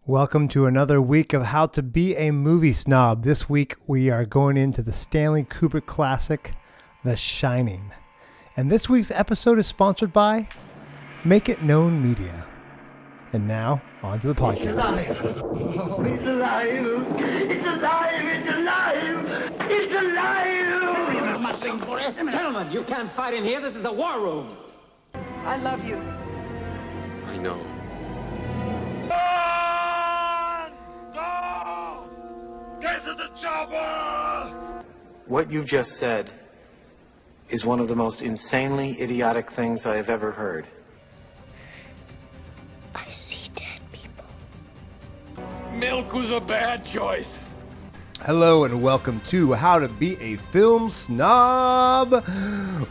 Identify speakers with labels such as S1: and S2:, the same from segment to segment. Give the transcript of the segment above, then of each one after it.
S1: Welcome to another week of How to Be a Movie Snob. This week we are going into the Stanley Kubrick classic, The Shining. And this week's episode is sponsored by Make It Known Media. And now, on to the podcast.
S2: It's alive! Oh, it's alive! It's alive! It's alive! It's alive!
S3: Nothing for it. Gentlemen, you can't fight in here. This is the war room.
S4: I love you.
S5: I know.
S6: Go! Get to the chopper!
S7: What you just said is one of the most insanely idiotic things I have ever heard.
S3: I see dead people.
S6: Milk was a bad choice.
S1: Hello and welcome to How to Be a Film Snob.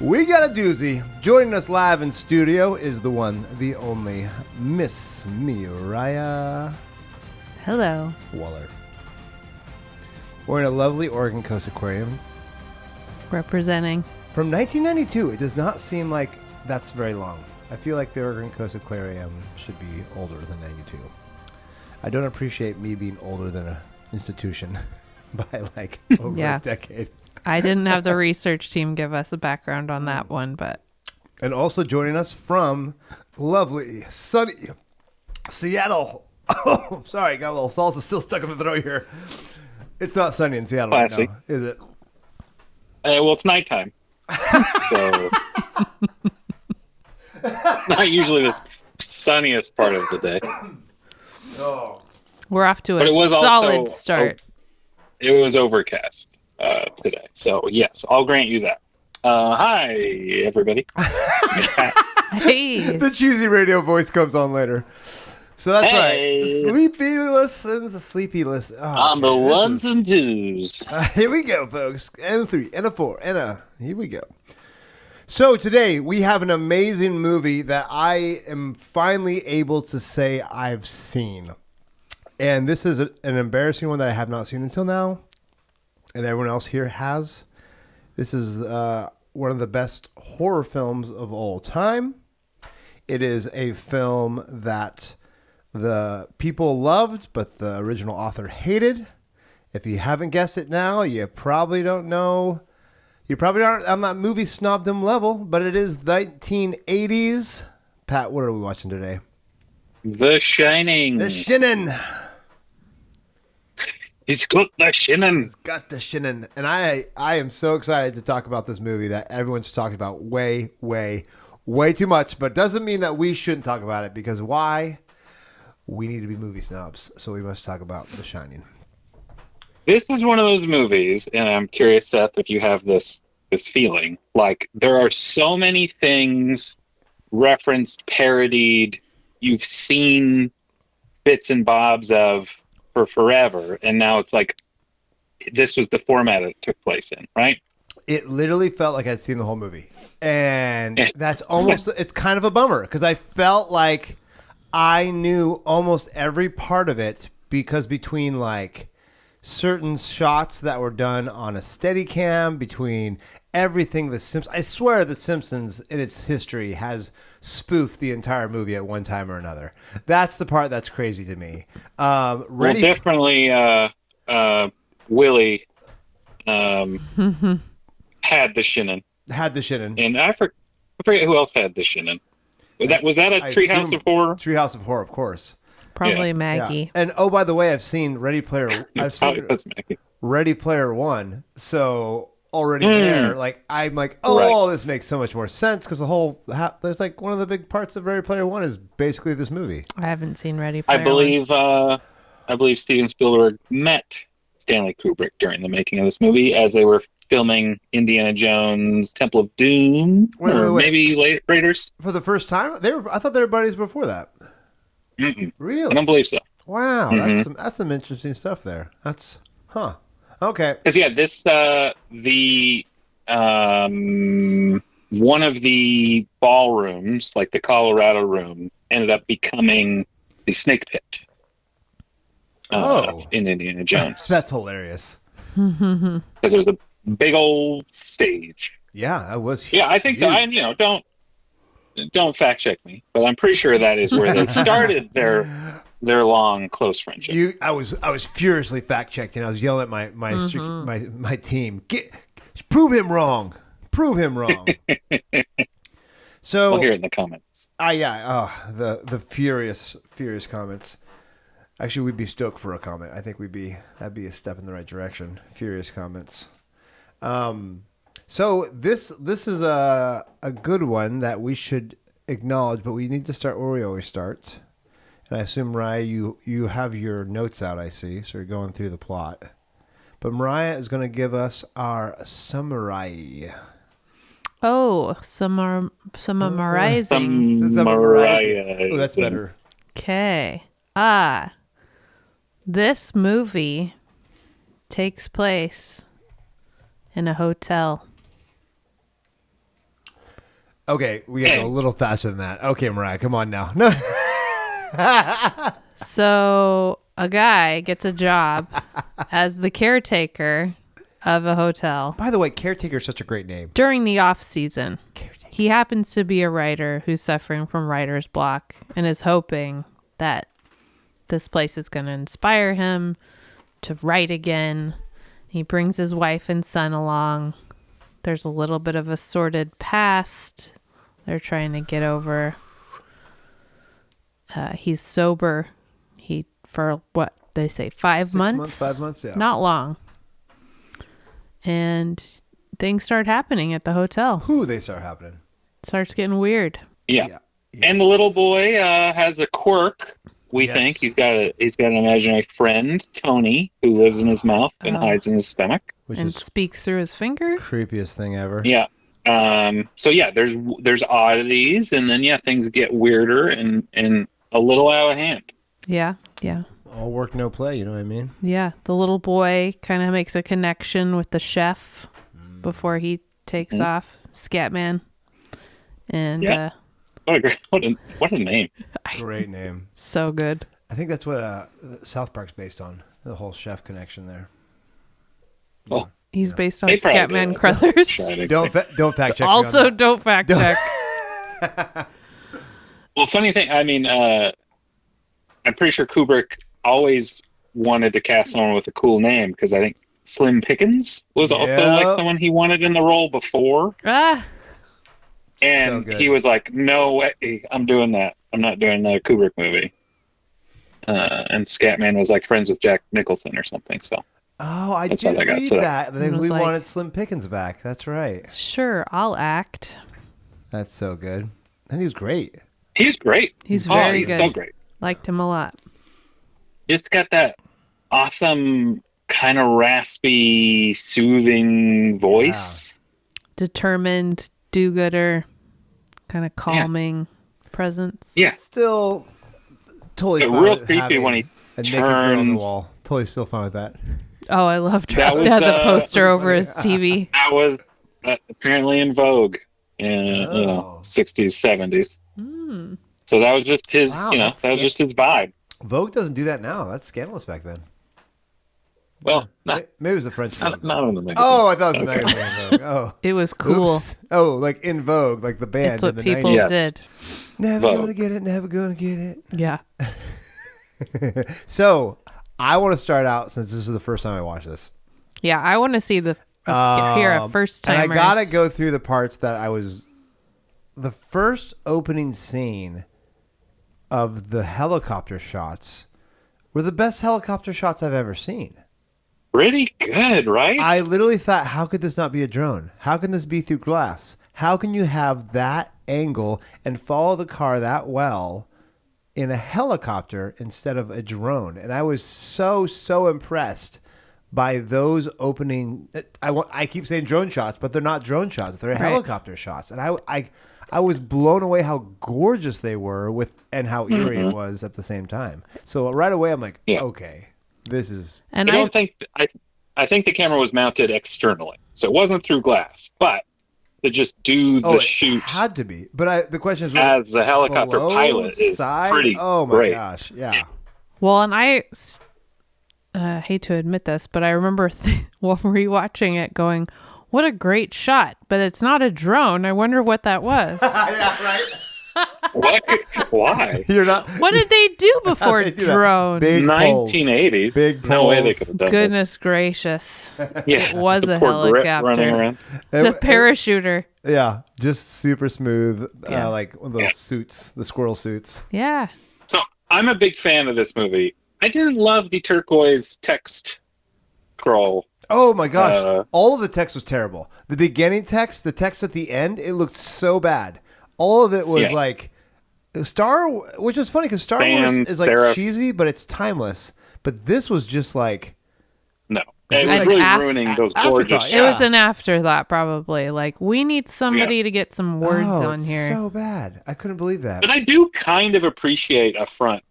S1: We got a doozy. Joining us live in studio is the one, the only, Miss Mariah.
S8: Hello.
S1: Waller. We're in a lovely Oregon Coast Aquarium.
S8: Representing.
S1: From 1992, it does not seem like that's very long. I feel like the Oregon Coast Aquarium should be older than 92. I don't appreciate me being older than an institution by like over a decade.
S8: I didn't have the research team give us a background on that one, but.
S1: And also joining us from lovely, sunny Seattle. Oh, sorry, got a little salsa still stuck in the throat here. It's not sunny in Seattle right now, is it?
S5: Well, it's nighttime. So, not usually the sunniest part of the day.
S1: Oh.
S8: We're off to
S5: But
S8: a
S5: it was
S8: solid
S5: also
S8: start.
S5: It was overcast today. So, yes, I'll grant you that. Hi, everybody.
S8: Hey.
S1: The cheesy radio voice comes on later. So that's
S5: Hey.
S1: right. Sleepy listens, sleepy listen.
S5: On the ones and twos.
S1: Here we go, folks. And a 3, and a 4, and a... Here we go. So today we have an amazing movie that I am finally able to say I've seen. And this is an embarrassing one that I have not seen until now. And everyone else here has. This is one of the best horror films of all time. It is a film that the people loved, but the original author hated. If you haven't guessed it now, you probably don't know. You probably aren't on that movie snobdom level, but it is 1980s. Pat, what are we watching today?
S5: The Shining.
S1: The Shining.
S5: He's got the Shining.
S1: It's got the Shining. And I am so excited to talk about this movie that everyone's talking about way too much, but doesn't mean that we shouldn't talk about it, because why? We need to be movie snobs, so we must talk about The Shining.
S5: This is one of those movies, and I'm curious, Seth, if you have this feeling. Like, there are so many things referenced, parodied, you've seen bits and bobs of for forever, and now it's like this was the format it took place in, right?
S1: It literally felt like I'd seen the whole movie. And that's almost, it's kind of a bummer, because I felt like I knew almost every part of it, because between like certain shots that were done on a Steadicam, between everything The Simpsons, I swear The Simpsons in its history has spoofed the entire movie at one time or another. That's the part that's crazy to me.
S5: Well, definitely Willie had the Shining.
S1: Had the Shining.
S5: And I forget who else had the Shining. Was that a Treehouse of Horror?
S1: Treehouse of Horror, of course.
S8: Probably Maggie.
S1: Yeah. And oh, by the way, I've seen Ready Player. I've seen Ready Player One. So already there, like I'm like, oh, this makes so much more sense, because the whole there's like one of the big parts of Ready Player One is basically this movie.
S8: I haven't seen Ready Player One.
S5: I believe Steven Spielberg met Stanley Kubrick during the making of this movie as they were filming Indiana Jones, Temple of Doom, or maybe Raiders.
S1: For the first time, I thought they were buddies before that.
S5: Mm-mm.
S1: Really?
S5: I don't believe so.
S1: Wow, that's some interesting stuff there. That's okay.
S5: Because this one of the ballrooms, like the Colorado room, ended up becoming the Snake Pit. In Indiana Jones.
S1: That's hilarious.
S5: Because there's a big old stage.
S1: Yeah, that was huge.
S5: Yeah, I think so. Don't fact check me, but I'm pretty sure that is where they started their their long, close friendship.
S1: I was furiously fact checking. I was yelling at my team. Prove him wrong. Prove him wrong. So
S5: We'll hear it in the comments.
S1: The furious comments. Actually, we'd be stoked for a comment. I think that'd be a step in the right direction. Furious comments. So this is a good one that we should acknowledge, but we need to start where we always start. And I assume, Mariah, you have your notes out, I see, so you're going through the plot. But Mariah is going to give us our summary.
S8: Oh, summarizing.
S5: Mariah.
S1: Oh, that's better.
S8: Okay. This movie takes place in a hotel.
S1: Okay, we got a little faster than that. Okay, Mariah, come on now. No.
S8: So a guy gets a job as the caretaker of a hotel.
S1: By the way, caretaker is such a great name.
S8: During the off season, he happens to be a writer who's suffering from writer's block and is hoping that this place is going to inspire him to write again. He brings his wife and son along. There's a little bit of a sordid past they're trying to get over. He's sober. For what they say, 5 months?
S1: 5 months, yeah.
S8: Not long. And things start happening at the hotel.
S1: They start happening.
S8: Starts getting weird.
S5: Yeah. And the little boy has a quirk. We think he's got an imaginary friend, Tony, who lives in his mouth and hides in his stomach,
S8: and speaks through his finger.
S1: Creepiest thing ever.
S5: Yeah. So yeah, there's oddities, and then things get weirder and a little out of hand.
S8: Yeah.
S1: All work, no play. You know what I mean?
S8: Yeah. The little boy kind of makes a connection with the chef before he takes off. Scatman. And
S5: what a name!
S1: Great name.
S8: So good.
S1: I think that's what South Park's based on. The whole chef connection there.
S5: Oh,
S8: he's based on Scatman Crothers.
S1: Don't fact check.
S8: Also, don't fact check.
S5: Well, funny thing. I mean, I'm pretty sure Kubrick always wanted to cast someone with a cool name because I think Slim Pickens was also like someone he wanted in the role before. And he was like, "No way, I'm doing that. I'm not doing another Kubrick movie." And Scatman was like friends with Jack Nicholson or something. So.
S1: I did read that. We wanted Slim Pickens back. That's right.
S8: Sure, I'll act.
S1: That's so good. And he's great.
S5: He's great.
S8: He's very good.
S5: So great.
S8: Liked him a lot.
S5: Just got that awesome kind of raspy, soothing voice.
S8: Yeah. Determined, do-gooder, kind of calming presence.
S5: Yeah.
S1: Still totally fine
S5: real creepy when he
S1: turns.
S5: Naked
S1: girl on the wall. Totally still fine with that.
S8: Oh, I loved her. They had the poster over his TV.
S5: That was apparently in vogue in 60s, 70s. So that was just his, that was just his vibe.
S1: Vogue doesn't do that now. That's scandalous back then.
S5: Well,
S1: maybe it was the French Vogue.
S5: Not on the magazine.
S1: Oh, I thought it was the magazine Vogue. Oh,
S8: it was cool.
S1: Oops. Oh, like in Vogue, like the band.
S8: That's what
S1: in the
S8: people
S1: 90s.
S8: did.
S1: Never gonna get it. Never gonna get it.
S8: Yeah.
S1: So I want to start out since this is the first time I watch this.
S8: Yeah, I want to see hear a first time.
S1: And I gotta go through the parts that I was. The first opening scene of the helicopter shots were the best helicopter shots I've ever seen.
S5: Pretty good, right?
S1: I literally thought, how could this not be a drone? How can this be through glass? How can you have that angle and follow the car that well in a helicopter instead of a drone? And I was so impressed by those opening. I keep saying drone shots, but they're not drone shots. They're helicopter shots. And I was blown away how gorgeous they were and how eerie it was at the same time. So right away, I'm like, okay, this is.
S8: And
S5: I think the camera was mounted externally, so it wasn't through glass, but to just do the shoot.
S1: It had to be. But the question is,
S5: as the helicopter pilot is pretty.
S1: Oh my
S5: great.
S1: gosh, yeah.
S8: Well, and I hate to admit this, but I remember while rewatching it, going, "What a great shot!" But it's not a drone. I wonder what that was.
S1: Yeah, right.
S5: What? Why?
S1: You're not.
S8: What did they do before
S1: They do that.
S8: drones?
S1: Big poles.
S5: 1980s.
S1: Big
S5: No way they
S1: poles.
S5: could have done
S8: Goodness gracious.
S5: that. Yeah,
S8: It was
S5: the
S8: a
S5: poor Grit running
S8: helicopter.
S5: around.
S8: The parachuter.
S1: Yeah, just super smooth,
S8: Yeah.
S1: like one of those suits, the squirrel suits.
S8: Yeah.
S5: So I'm a big fan of this movie. I didn't love the turquoise text scroll.
S1: Oh my gosh, all of the text was terrible. The beginning text, the text at the end, it looked so bad. All of it was like which is funny because Star Wars is like
S5: serif.
S1: cheesy, but it's timeless. But this was just like
S5: No.
S1: It
S5: It
S1: was
S5: was
S1: like
S5: really ruining those gorgeous
S1: afterthought,
S8: It was
S5: shots.
S8: an afterthought, probably. Like, we need somebody to get some words on
S1: it's
S8: here.
S1: so bad. I couldn't believe that.
S5: But I do kind of appreciate a front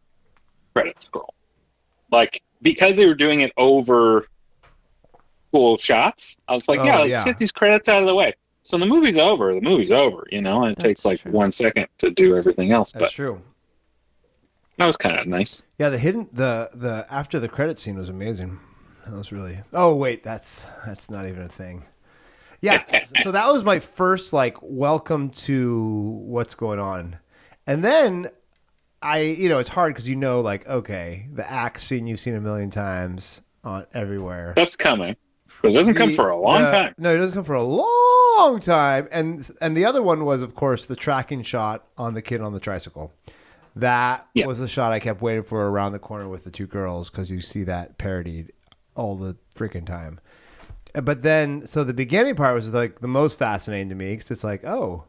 S5: credit scroll. Like, because they were doing it over cool shots, I was like, let's get these credits out of the way. So the movie's over, and it takes like 1 second to do everything else.
S1: That's
S5: But
S1: true.
S5: that was kind of nice.
S1: Yeah, the after the credit scene was amazing. That was really. Oh wait, that's not even a thing. Yeah, so that was my first like welcome to what's going on, and then it's hard because like okay, the axe scene you've seen a million times on everywhere.
S5: That's coming. It doesn't come for a long time.
S1: No, it doesn't come for a long time. And the other one was, of course, the tracking shot on the kid on the tricycle. That was the shot I kept waiting for around the corner with the two girls because you see that parodied all the freaking time. But then, so the beginning part was like the most fascinating to me because it's like, oh,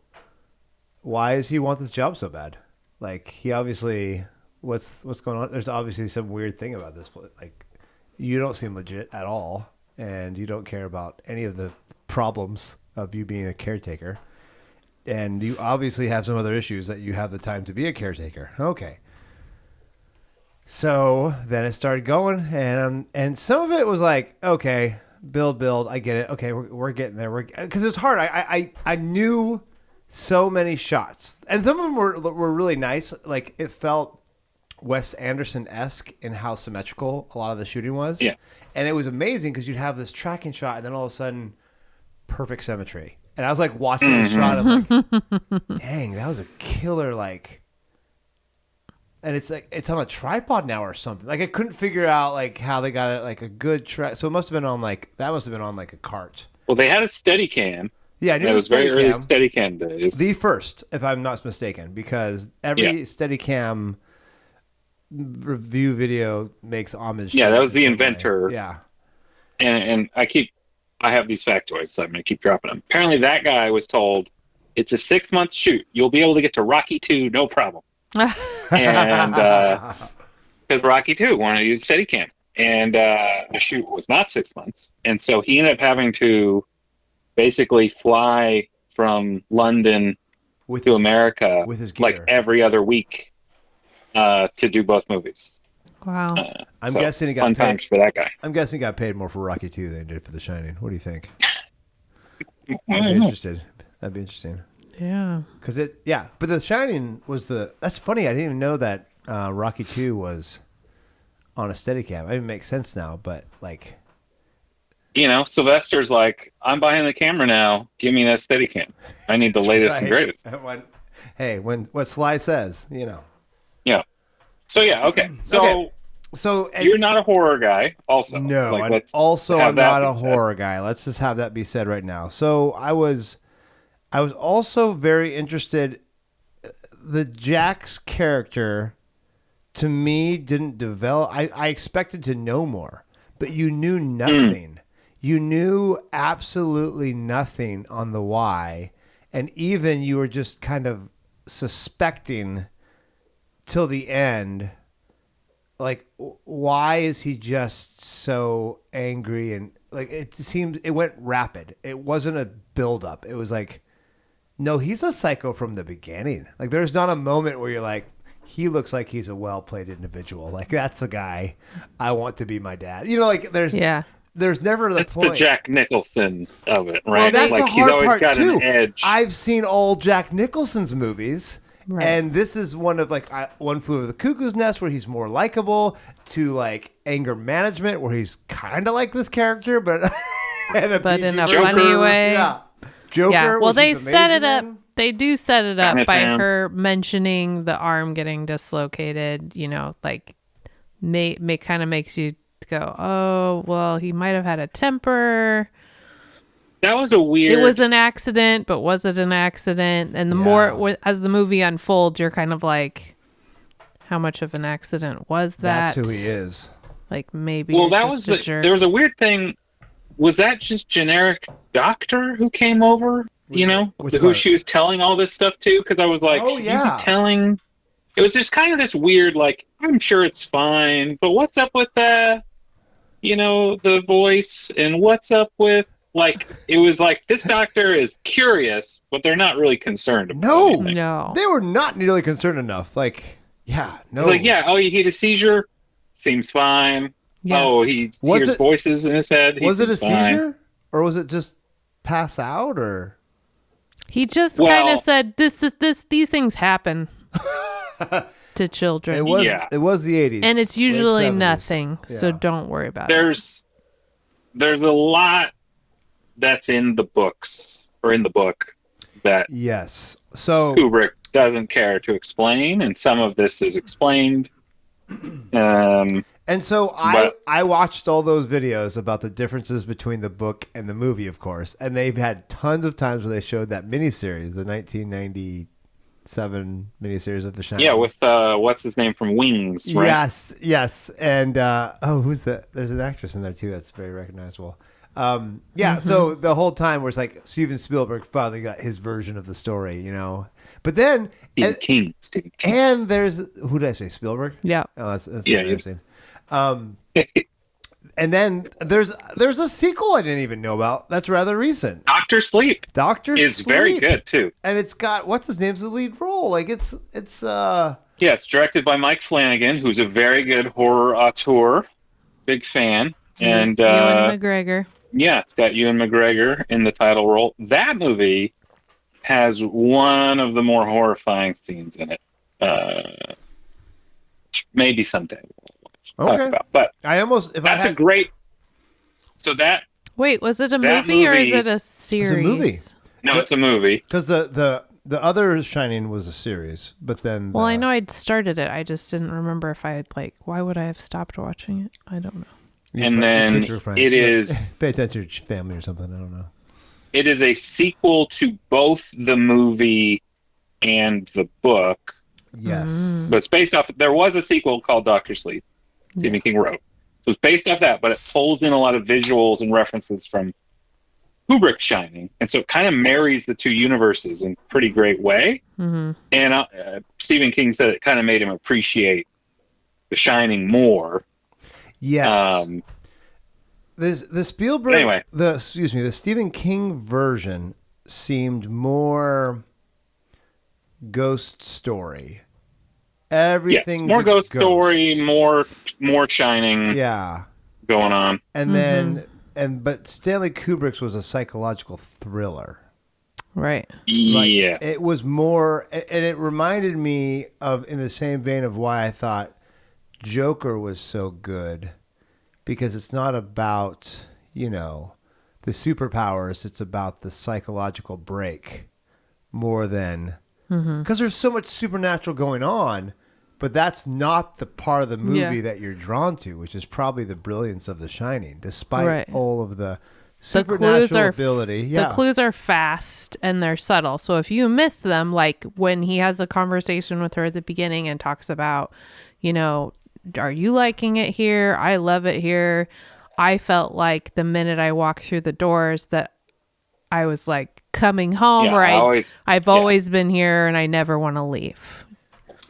S1: why does he want this job so bad? Like he obviously, what's going on? There's obviously some weird thing about this. Like you don't seem legit at all. And you don't care about any of the problems of you being a caretaker. And you obviously have some other issues that you have the time to be a caretaker. Okay. So then it started going, and some of it was like, okay, build, I get it. Okay, we're getting there. Because it's hard. I knew so many shots, and some of them were really nice. Like it felt Wes Anderson-esque in how symmetrical a lot of the shooting was.
S5: Yeah.
S1: And it was amazing because you'd have this tracking shot and then all of a sudden, perfect symmetry. And I was like watching the shot. I'm like, dang, that was a killer, like, and it's like, it's on a tripod now or something. Like I couldn't figure out like how they got it, like a good track. So it must have been on like a cart.
S5: Well, they had a Steadicam.
S1: Yeah, I knew
S5: it was very early
S1: Steadicam.
S5: Steadicam days.
S1: The first, if I'm not mistaken, because every Steadicam review video makes homage.
S5: Yeah,
S1: to
S5: that was the
S1: way.
S5: inventor.
S1: Yeah,
S5: and I have these factoids, so I'm going to keep dropping them. Apparently, that guy was told it's a 6-month shoot. You'll be able to get to Rocky 2, no problem. And because Rocky 2 wanted to use Steadicam, and the shoot was not 6 months, and so he ended up having to basically fly from London to America
S1: with his
S5: like
S1: gear.
S5: every other week to do both movies.
S8: Wow.
S1: I'm
S5: So,
S1: guessing he got
S5: fun
S1: paid.
S5: times for that guy.
S1: I'm guessing he got paid more for Rocky 2 than he did for The Shining. What do you think?
S5: I
S1: I'd
S5: don't
S1: be
S5: know.
S1: interested. That'd be interesting.
S8: Yeah.
S1: Because but The Shining was that's funny. I didn't even know that Rocky 2 was on a Steadicam. It makes sense now, but like,
S5: Sylvester's like, I'm buying the camera now. Give me that Steadicam. I need the latest and greatest.
S1: When what Sly says,
S5: Yeah. So okay. So
S1: and
S5: you're not a horror guy, also.
S1: No,
S5: Like,
S1: and
S5: let's
S1: also
S5: have
S1: I'm
S5: that
S1: not a
S5: being said.
S1: horror guy. Let's just have that be said right now. So I was also very interested. The Jack's character, to me, didn't develop. I expected to know more, but you knew nothing. You knew absolutely nothing on the why, and even you were just kind of suspecting till the end. Like, why is he just so angry? And like, it went rapid. It wasn't a build-up. It was like, no, he's a psycho from the beginning. Like, there's not a moment where you're like, he looks like he's a well-played individual. Like, that's the guy I want to be my dad. Like, there's never the
S5: It's
S1: point.
S5: the Jack Nicholson of it, right?
S1: Well, that's
S5: like
S1: the
S5: he's
S1: hard
S5: always
S1: part
S5: got
S1: too.
S5: an edge.
S1: I've seen all Jack Nicholson's movies.
S8: Right.
S1: And this is one of like One Flew Over the Cuckoo's Nest, where he's more likable, to like Anger Management, where he's kind of like this character, but
S8: But in a
S1: PG
S8: funny
S1: version.
S8: way.
S1: Yeah, Joker.
S8: Yeah. Well,
S1: which
S8: they
S1: he's
S8: set it
S1: amazing
S8: up.
S1: in.
S8: They do set it up by
S5: Anything?
S8: her mentioning the arm getting dislocated, like kind of makes you go, oh, well, he might have had a temper.
S5: That was a weird.
S8: It was an accident, but was it an accident? And the more as the movie unfolds, you're kind of like, how much of an accident was that?
S1: That's who he is.
S8: Like maybe.
S5: Well, that was there was a weird thing. Was that just generic doctor who came over? Who she was telling all this stuff to? Because I was like,
S1: oh, yeah.
S5: You be telling. It was just kind of this weird, like, I'm sure it's fine, but what's up with the voice, and what's up with. Like, it was like, this doctor is curious, but they're not really concerned about anything.
S8: No.
S1: They were not nearly concerned enough. Like, yeah, no.
S5: It's like, you had a seizure? Seems fine.
S8: Yeah.
S5: Oh, he hears voices in his head.
S1: Was it a
S5: fine.
S1: seizure? Or was it just pass out? Or
S8: he just kind of said, these things happen to children.
S1: It was the 80s.
S8: And it's usually
S1: 70s.
S8: nothing, so
S1: Yeah.
S8: don't worry about it.
S5: There's a lot that's in the books, or in the book, that
S1: yes. So
S5: Kubrick doesn't care to explain, and some of this is explained.
S1: And so I watched all those videos about the differences between the book and the movie, of course, and they've had tons of times where they showed that miniseries, the 1997 miniseries of The Shining.
S5: Yeah, with what's his name from Wings, right?
S1: Yes, and who's that? There's an actress in there too that's very recognizable. So the whole time where it's like Steven Spielberg finally got his version of the story, But then
S5: Stephen King.
S1: And there's who did I say? Spielberg?
S8: Yeah.
S1: Oh, that's
S5: Yeah,
S1: interesting. And then there's a sequel I didn't even know about. That's rather recent.
S5: Doctor Sleep.
S1: Is
S5: very good too.
S1: And it's got what's his name's the lead role. Like it's
S5: it's directed by Mike Flanagan, who's a very good horror auteur. Big fan. And
S8: Ewan McGregor.
S5: Yeah, it's got Ewan McGregor in the title role. That movie has one of the more horrifying scenes in it. Maybe someday we'll talk about. But a great. So that.
S8: Wait, was it a movie or is it a series?
S1: It's a movie.
S5: No, it's a movie.
S1: Because the other Shining was a series, but then.
S8: Well, I know I'd started it. I just didn't remember if I had why would I have stopped watching it? I don't know.
S5: And then it is
S1: pay attention to your family or something. I don't know.
S5: It is a sequel to both the movie and the book.
S1: Yes,
S5: but it's based off. There was a sequel called Doctor Sleep. Stephen King wrote. So it's based off that, but it pulls in a lot of visuals and references from Kubrick's Shining, and so it kind of marries the two universes in a pretty great way.
S8: Mm-hmm.
S5: And Stephen King said it kind of made him appreciate The Shining more.
S1: Yes. The Spielberg,
S5: anyway.
S1: the Stephen King version seemed more ghost story. Everything
S5: more ghost story, more Shining.
S1: Yeah,
S5: going on.
S1: And then but Stanley Kubrick's was a psychological thriller.
S8: Right.
S5: Yeah.
S1: It was more, and it reminded me of, in the same vein of why I thought Joker was so good, because it's not about, the superpowers. It's about the psychological break more than, because there's so much supernatural going on, but that's not the part of the movie that you're drawn to, which is probably the brilliance of The Shining, despite all of the supernatural ability.
S8: The clues are fast and they're subtle. So if you miss them, like when he has a conversation with her at the beginning and talks about, are you liking it here? I love it here. I felt like the minute I walked through the doors that I was like coming home, or I've always been here and I never want to leave.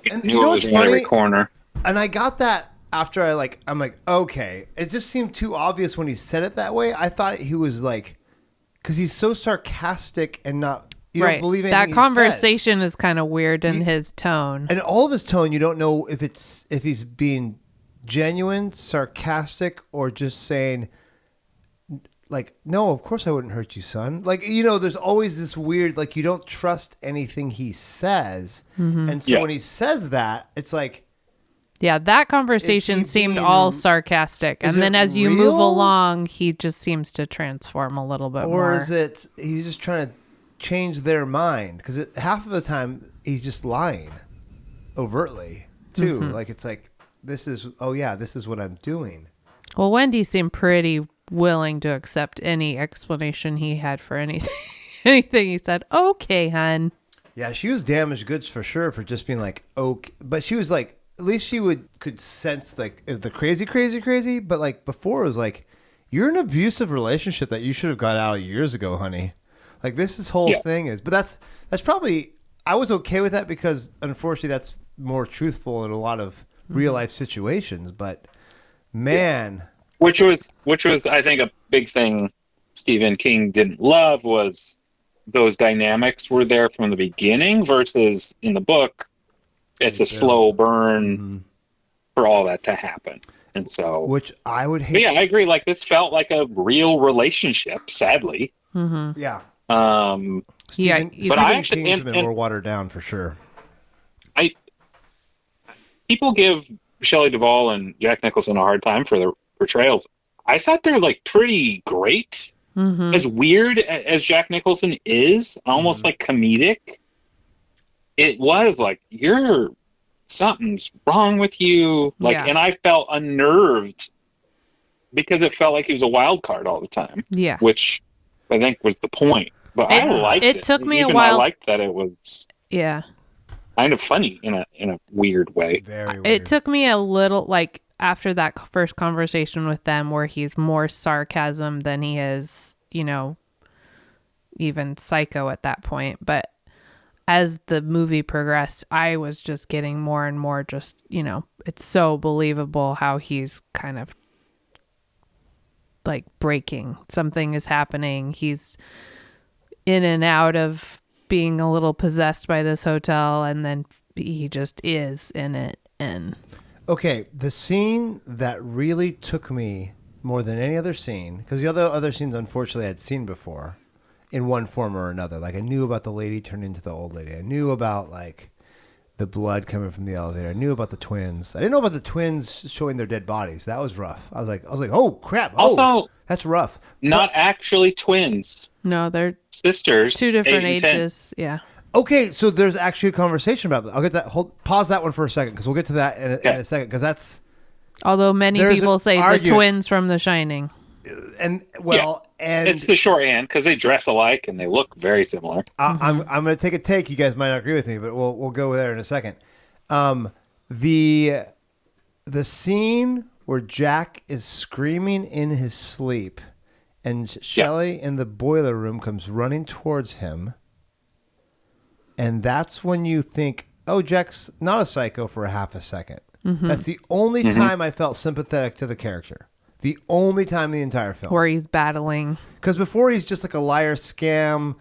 S1: And
S5: you know what's funny? Every corner.
S1: And I got that after I'm like, okay. It just seemed too obvious when he said it that way. I thought he was like, because he's so sarcastic and not, you don't believe anything
S8: that conversation is kind of weird in his tone.
S1: And all of his tone, you don't know if he's being genuine, sarcastic, or just saying, like, no, of course I wouldn't hurt you, son. Like, there's always this weird, like, you don't trust anything he says. And so when he says that, it's like,
S8: yeah, that conversation seemed all sarcastic. And then as you move along, he just seems to transform a little bit more.
S1: Or is it he's just trying to change their mind? Because half of the time he's just lying overtly too. Like it's like this is what I'm doing.
S8: Well, Wendy seemed pretty willing to accept any explanation he had for anything. Anything he said. Okay, hun.
S1: Yeah, she was damaged goods for sure for just being like okay, but she was like at least she could sense like is the crazy. But like before it was like you're in an abusive relationship that you should have got out years ago, honey. Like this whole thing is, but that's probably I was okay with that because unfortunately that's more truthful in a lot of real life situations. But man,
S5: which was I think a big thing Stephen King didn't love was those dynamics were there from the beginning versus in the book it's a slow burn for all that to happen. And so
S1: which I would hate.
S5: Yeah, I agree. Like this felt like a real relationship, sadly.
S1: Yeah.
S8: Stephen
S1: King's been more watered down for sure.
S5: People give Shelley Duvall and Jack Nicholson a hard time for their portrayals. I thought they're like pretty great. As weird as Jack Nicholson is, almost like comedic. It was like something's wrong with you. Like, and I felt unnerved because it felt like he was a wild card all the time. Yeah, which I think was the point. But I liked it.
S8: It took me a while.
S5: I liked that it was kind of funny in a weird way.
S1: Very weird.
S8: It took me a little like after that first conversation with them where he's more sarcasm than he is, even psycho at that point. But as the movie progressed, I was just getting more and more just, it's so believable how he's kind of like breaking. Something is happening. He's in and out of being a little possessed by this hotel, and then he just is in it. And
S1: okay, the scene that really took me more than any other scene, because the other scenes, unfortunately, I'd seen before in one form or another. Like I knew about the lady turning into the old lady. I knew about like the blood coming from the elevator. I knew about the twins. I didn't know about the twins showing their dead bodies. That was rough. I was like, oh crap!
S5: Also,
S1: that's rough.
S5: Not actually twins.
S8: No, they're
S5: sisters.
S8: 2 different ages. Yeah.
S1: Okay, so there's actually a conversation about that. I'll get that. Pause that one for a second because we'll get to that in a second. Because that's.
S8: Although many people say the twins from The Shining.
S1: And and
S5: it's the shorthand because they dress alike and they look very similar.
S1: I'm going to take a take. You guys might not agree with me, but we'll go there in a second. The scene where Jack is screaming in his sleep, and Shelley in the boiler room comes running towards him, and that's when you think, "Oh, Jack's not a psycho" for a half a second. That's the only time I felt sympathetic to the character. The only time in the entire film.
S8: Where he's battling.
S1: Because before he's just like a liar, scam,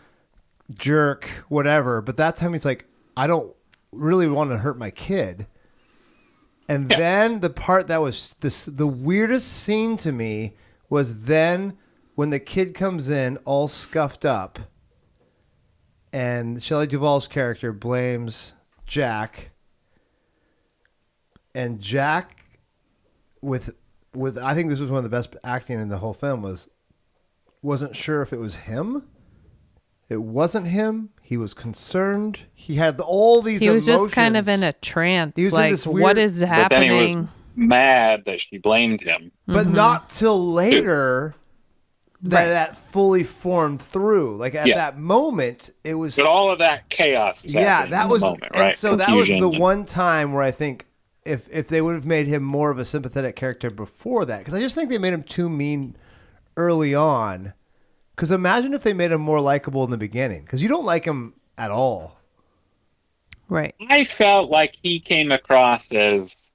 S1: jerk, whatever. But that time he's like, I don't really want to hurt my kid. And then the part that was the weirdest scene to me was then when the kid comes in all scuffed up and Shelley Duvall's character blames Jack. And Jack with I think this was one of the best acting in the whole film wasn't sure if it was him. It wasn't him. He was concerned. He had all these emotions.
S8: He was just kind of in a trance. He was like, in this weird, what is happening?
S5: But then he was mad that she blamed him.
S1: But not till later that fully formed through. Like at that moment, it was...
S5: But all of that chaos was
S1: that was...
S5: moment,
S1: and
S5: right?
S1: so Confusion. That was the one time where I think if they would have made him more of a sympathetic character before that, because I just think they made him too mean early on. Because imagine if they made him more likable in the beginning, because you don't like him at all.
S8: Right.
S5: I felt like he came across as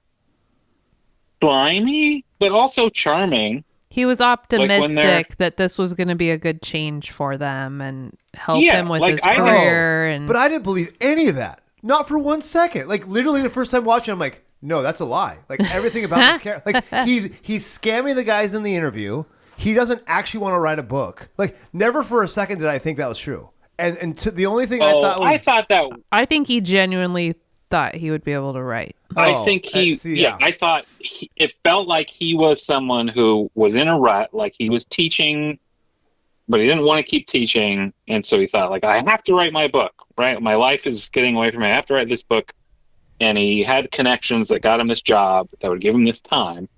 S5: slimy, but also charming.
S8: He was optimistic that this was going to be a good change for them and help him with his career.
S1: But I didn't believe any of that. Not for 1 second. Like literally the first time watching, I'm like, no, that's a lie. Like everything about this character. Like he's scamming the guys in the interview. He doesn't actually want to write a book. Like never for a second did I think that was true. And the only thing I thought was...
S8: I think he genuinely thought he would be able to write.
S5: I think I thought it felt like he was someone who was in a rut, like he was teaching but he didn't want to keep teaching, and so he thought, like, I have to write my book, right? My life is getting away from me. I have to write this book. And he had connections that got him this job that would give him this time.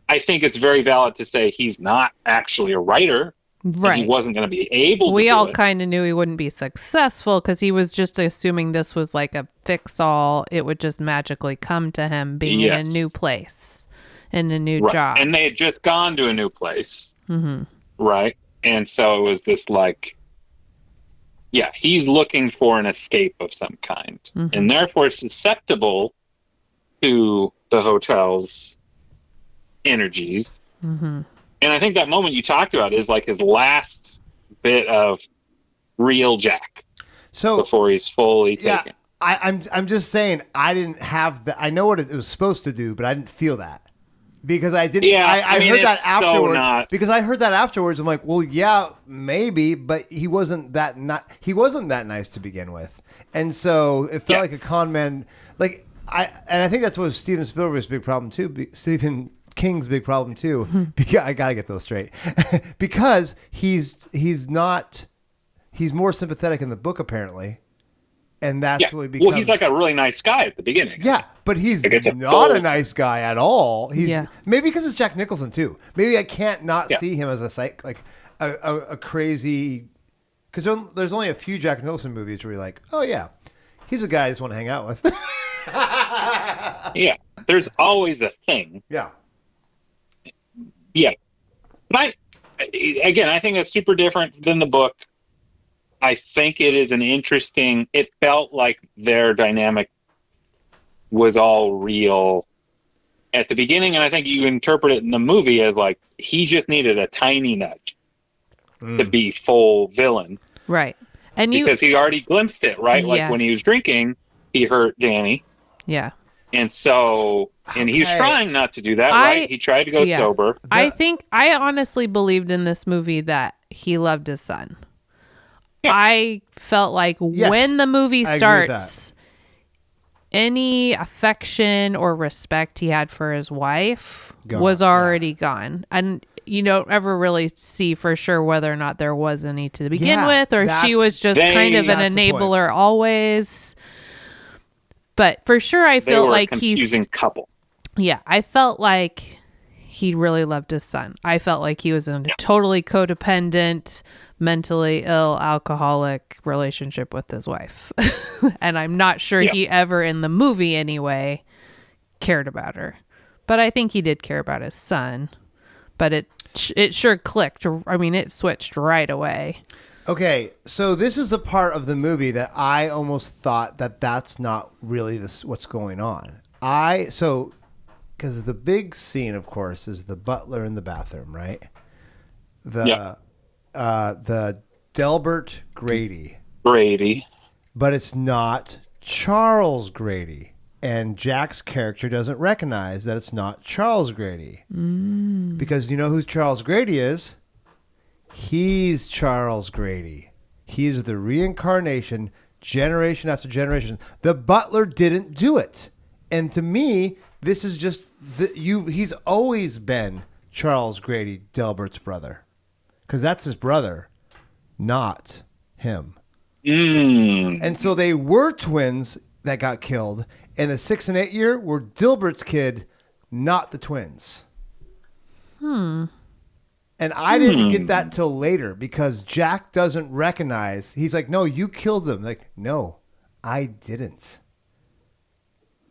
S5: I think it's very valid to say he's not actually a writer.
S8: Right.
S5: He wasn't going to be able to
S8: We
S5: do
S8: all
S5: it.
S8: kind of knew he wouldn't be successful because he was just assuming this was like a fix-all. It would just magically come to him being in a new place, in a new job.
S5: And they had just gone to a new place.
S8: Mm-hmm.
S5: Right? And so it was this like, yeah, he's looking for an escape of some kind.
S8: Mm-hmm.
S5: And therefore susceptible to the hotel's energies.
S8: Mm-hmm.
S5: And I think that moment you talked about is like his last bit of real Jack.
S1: So
S5: before he's fully taken.
S1: I'm just saying I didn't have that. I know what it was supposed to do, but I didn't feel that because I didn't.
S5: Yeah,
S1: I
S5: mean,
S1: heard that
S5: it's
S1: afterwards.
S5: so not...
S1: Because I heard that afterwards. I'm like, well, yeah, maybe, but he wasn't that nice to begin with, and so it felt like a con man. Like I think that's what Steven Spielberg's big problem too. Stephen King's big problem too. I gotta get those straight because he's more sympathetic in the book apparently, and that's what he becomes.
S5: Well, he's like a really nice guy at the beginning.
S1: Yeah, but he's not a nice guy at all. He's maybe because it's Jack Nicholson too. Maybe I can't not see him as a crazy. Because there's only a few Jack Nicholson movies where you're like, oh yeah, he's a guy I just want to hang out with.
S5: Yeah, there's always a thing.
S1: Yeah.
S5: Yeah. But I think it's super different than the book. I think it is it felt like their dynamic was all real at the beginning. And I think you interpret it in the movie as like, he just needed a tiny nudge to be full villain.
S8: Right.
S5: Because he already glimpsed it, right? Like when he was drinking, he hurt Danny.
S8: Yeah.
S5: And so, he's trying not to do that, right? He tried to go sober.
S8: I honestly believed in this movie that he loved his son. Yeah. I felt like when the movie starts, any affection or respect he had for his wife was already gone. And you don't ever really see for sure whether or not there was any to begin with, or she was just kind of an enabler always. But for sure, I feel like he's a confusing
S5: couple.
S8: Yeah, I felt like he really loved his son. I felt like he was in a totally codependent, mentally ill, alcoholic relationship with his wife. And I'm not sure he ever, in the movie anyway, cared about her. But I think he did care about his son. But it sure clicked. I mean, it switched right away.
S1: Okay, so this is the part of the movie that I almost thought that's not really what's going on. Because the big scene, of course, is the butler in the bathroom, right? The Delbert Grady. But it's not Charles Grady. And Jack's character doesn't recognize that it's not Charles Grady. Because you know who Charles Grady is? He's Charles Grady. He's the reincarnation, generation after generation. The butler didn't do it. And to me, this is just he's always been Charles Grady, Delbert's brother. Because that's his brother, not him. And so they were twins that got killed. And the 6 and 8 year were Dilbert's kid, not the twins. And I didn't get that till later because Jack doesn't recognize. He's like, no, you killed them. Like, no, I didn't.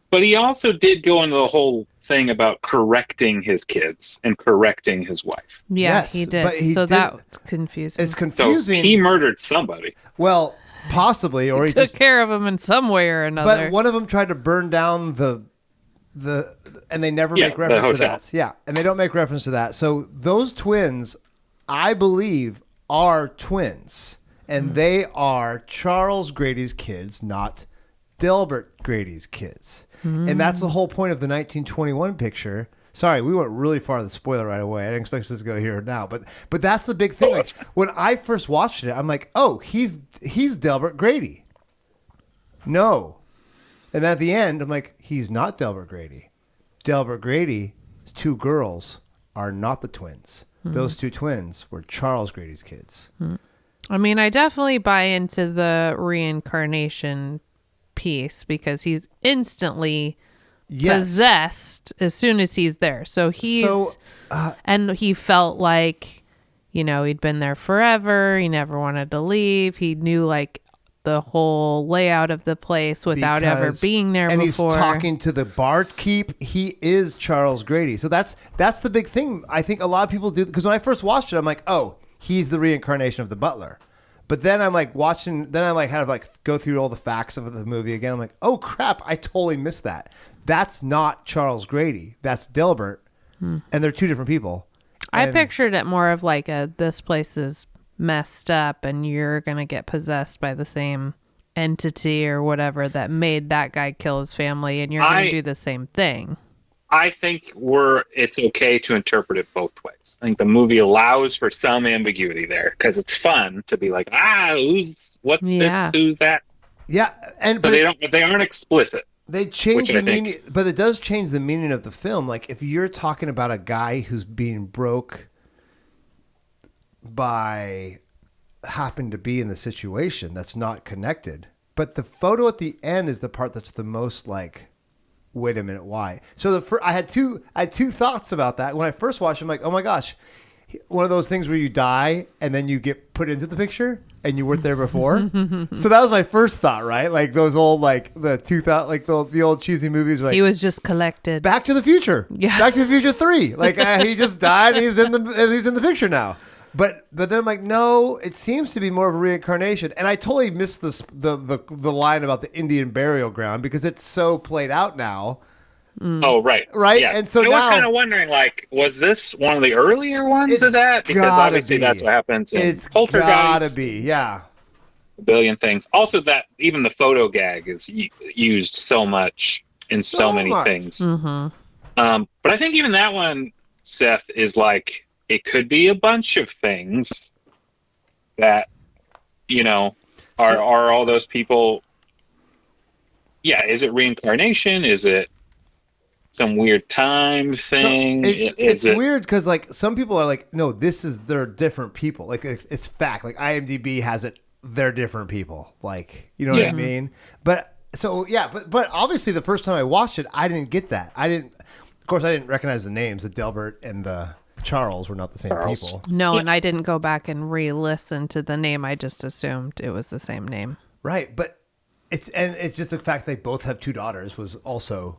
S5: But he also did go into the whole thing about correcting his kids and correcting his wife.
S8: Yeah, yes, he did. But that's confusing.
S1: It's confusing.
S5: So he murdered somebody.
S1: Well, possibly. Or he
S8: took care of him in some way or another.
S1: But one of them tried to burn down and they never make reference to that. Yeah, and they don't make reference to that. So those twins, I believe, are twins. And they are Charles Grady's kids, not Delbert Grady's kids. And that's the whole point of the 1921 picture. Sorry, we went really far to the spoiler right away. I didn't expect this to go here now. But that's the big thing. Like, when I first watched it, I'm like, oh, he's Delbert Grady. No. And at the end, I'm like, he's not Delbert Grady. Delbert Grady's two girls are not the twins. those two twins were Charles Grady's kids.
S8: I mean, I definitely buy into the reincarnation piece because he's instantly possessed as soon as he's there. So and he felt like, he'd been there forever. He never wanted to leave. He knew like the whole layout of the place without ever being there
S1: and
S8: before.
S1: And he's talking to the barkeep. He is Charles Grady. So that's the big thing. I think a lot of people do, because when I first watched it, I'm like, oh, he's the reincarnation of the butler. But then I'm like watching, then I like had to like go through all the facts of the movie again. I'm like, oh crap, I totally missed that. That's not Charles Grady. That's Delbert. And they're two different people.
S8: I pictured it more of like this place is messed up and you're going to get possessed by the same entity or whatever that made that guy kill his family, and you're going to do the same thing.
S5: I think it's okay to interpret it both ways. I think the movie allows for some ambiguity there because it's fun to be like, what's this? Who's that?
S1: Yeah,
S5: they aren't explicit.
S1: They change the meaning, but it does change the meaning of the film. Like if you're talking about a guy who's being broke by happened to be in the situation that's not connected, but the photo at the end is the part that's the most like, wait a minute, why? So I had two thoughts about that. When I first watched it, I'm like, oh my gosh, one of those things where you die and then you get put into the picture and you weren't there before. So that was my first thought, right? Like those old, like the 2000, like the old cheesy movies. Like
S8: he was just collected.
S1: Back to the Future.
S8: Yeah.
S1: Back to the Future 3. Like he just died and he's in the picture now. But then I'm like, no, it seems to be more of a reincarnation. And I totally missed the line about the Indian burial ground because it's so played out now.
S5: Oh, right.
S1: Right?
S5: Yeah.
S1: And so
S5: I was kind of wondering, like, was this one of the earlier ones of that? Because obviously that's what happens in Poltergeist.
S1: Gotta be, yeah.
S5: A billion things. Also, that even the photo gag is used so much in so many things.
S8: Mm-hmm.
S5: But I think even that one, Seth, is like, it could be a bunch of things that, are all those people. Yeah, is it reincarnation? Is it some weird time thing?
S1: So it's weird because like some people are like, no, they're different people. Like it's fact. Like IMDb has it, they're different people. Like, you know what I mean? But so yeah, but obviously the first time I watched it, I didn't get that. I didn't recognize the names. The Delbert and the Charles were not the same people.
S8: No, and I didn't go back and re-listen to the name. I just assumed it was the same name.
S1: Right, but it's just the fact they both have two daughters was also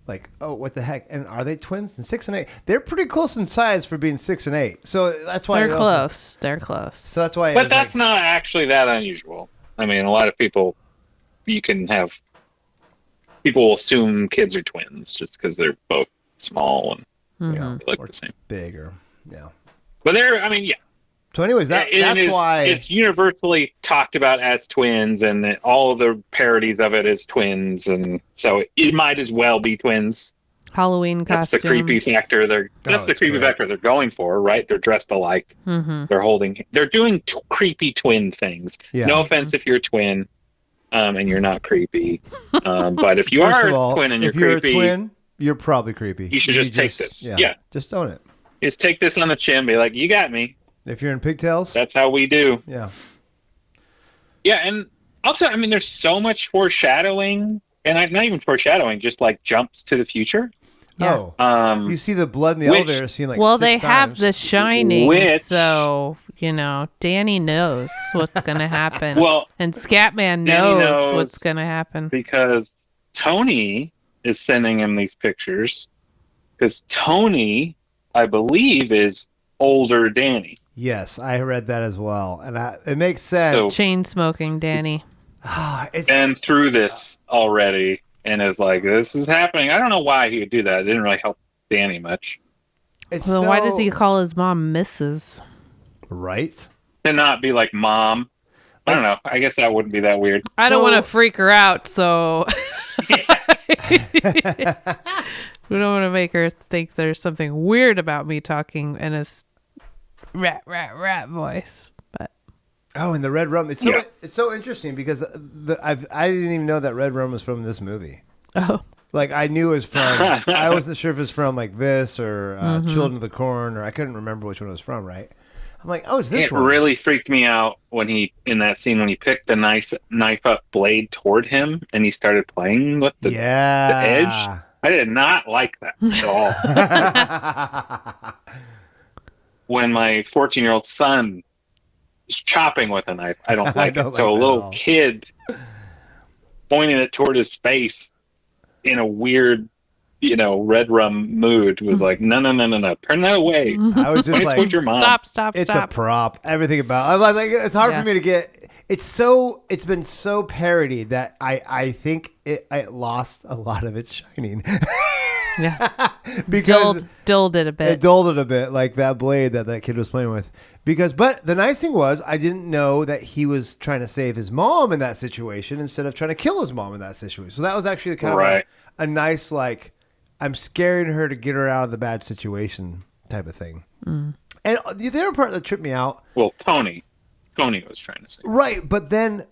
S1: like, oh, what the heck? And are they twins? And 6 and 8, they're pretty close in size for being 6 and 8. So that's why
S8: they're close. They're close.
S1: So that's why.
S5: But that's not actually that unusual. I mean, a lot of people, people will assume kids are twins just because they're both small and they look the same.
S1: Bigger, yeah.
S5: But yeah.
S1: So anyways, that's why
S5: it's universally talked about as twins, and all the parodies of it is twins, and so it might as well be twins.
S8: Halloween costumes.
S5: That's the creepy factor. That's the creepy factor they're going for, right? They're dressed alike.
S8: Mm-hmm.
S5: They're doing creepy twin things.
S1: Yeah.
S5: No offense if you're a twin, and you're not creepy. But if you are a twin and you're creepy,
S1: you're probably creepy.
S5: You should just take this. Yeah,
S1: just own it.
S5: Just take this on the chin. Be like, you got me.
S1: If you're in pigtails,
S5: that's how we do.
S1: Yeah.
S5: Yeah, and also, I mean, there's so much foreshadowing, and not even foreshadowing, just like jumps to the future.
S1: Yeah. Oh, you see the blood in the elevator scene like.
S8: Well,
S1: six
S8: they
S1: times.
S8: have The Shining, so Danny knows what's going to happen.
S5: Well,
S8: and Scatman knows what's going to happen
S5: because Tony is sending him these pictures. Because Tony, I believe, is older Danny.
S1: Yes, I read that as well, and it makes sense.
S8: Chain smoking Danny.
S5: It's been through this already, and is like, this is happening. I don't know why he would do that. It didn't really help Danny much.
S8: Why does he call his mom Mrs.?
S1: Right?
S5: To not be like mom. I don't know. I guess that wouldn't be that weird.
S8: I don't want to freak her out, so we don't want to make her think there's something weird about me talking in a rat voice. But
S1: and the red rum. It's so interesting because I didn't even know that red rum was from this movie.
S8: Oh,
S1: Like I knew it was from. I wasn't sure if it was from like this or Children of the Corn, or I couldn't remember which one it was from. Right? I'm like, oh, it's this one.
S5: It really freaked me out when in that scene when he picked the nice knife up blade toward him and he started playing with the edge. I did not like that at all. When my 14-year-old son is chopping with a knife, I don't like it. So a little kid pointing it toward his face in a weird, red rum mood was like, no, turn that away.
S1: I was just like,
S5: your mom.
S8: Stop.
S1: It's a prop. Everything about it. Like it's hard for me to get. It's been so parodied that I think it lost a lot of its shining.
S8: Yeah,
S1: because
S8: dulled it a bit.
S1: It dulled it a bit, like that blade that kid was playing with. But the nice thing was, I didn't know that he was trying to save his mom in that situation instead of trying to kill his mom in that situation. So that was actually kind of a nice, like, I'm scaring her to get her out of the bad situation type of thing. And the other part that tripped me out.
S5: Well, Tony was trying to say.
S1: Right. But then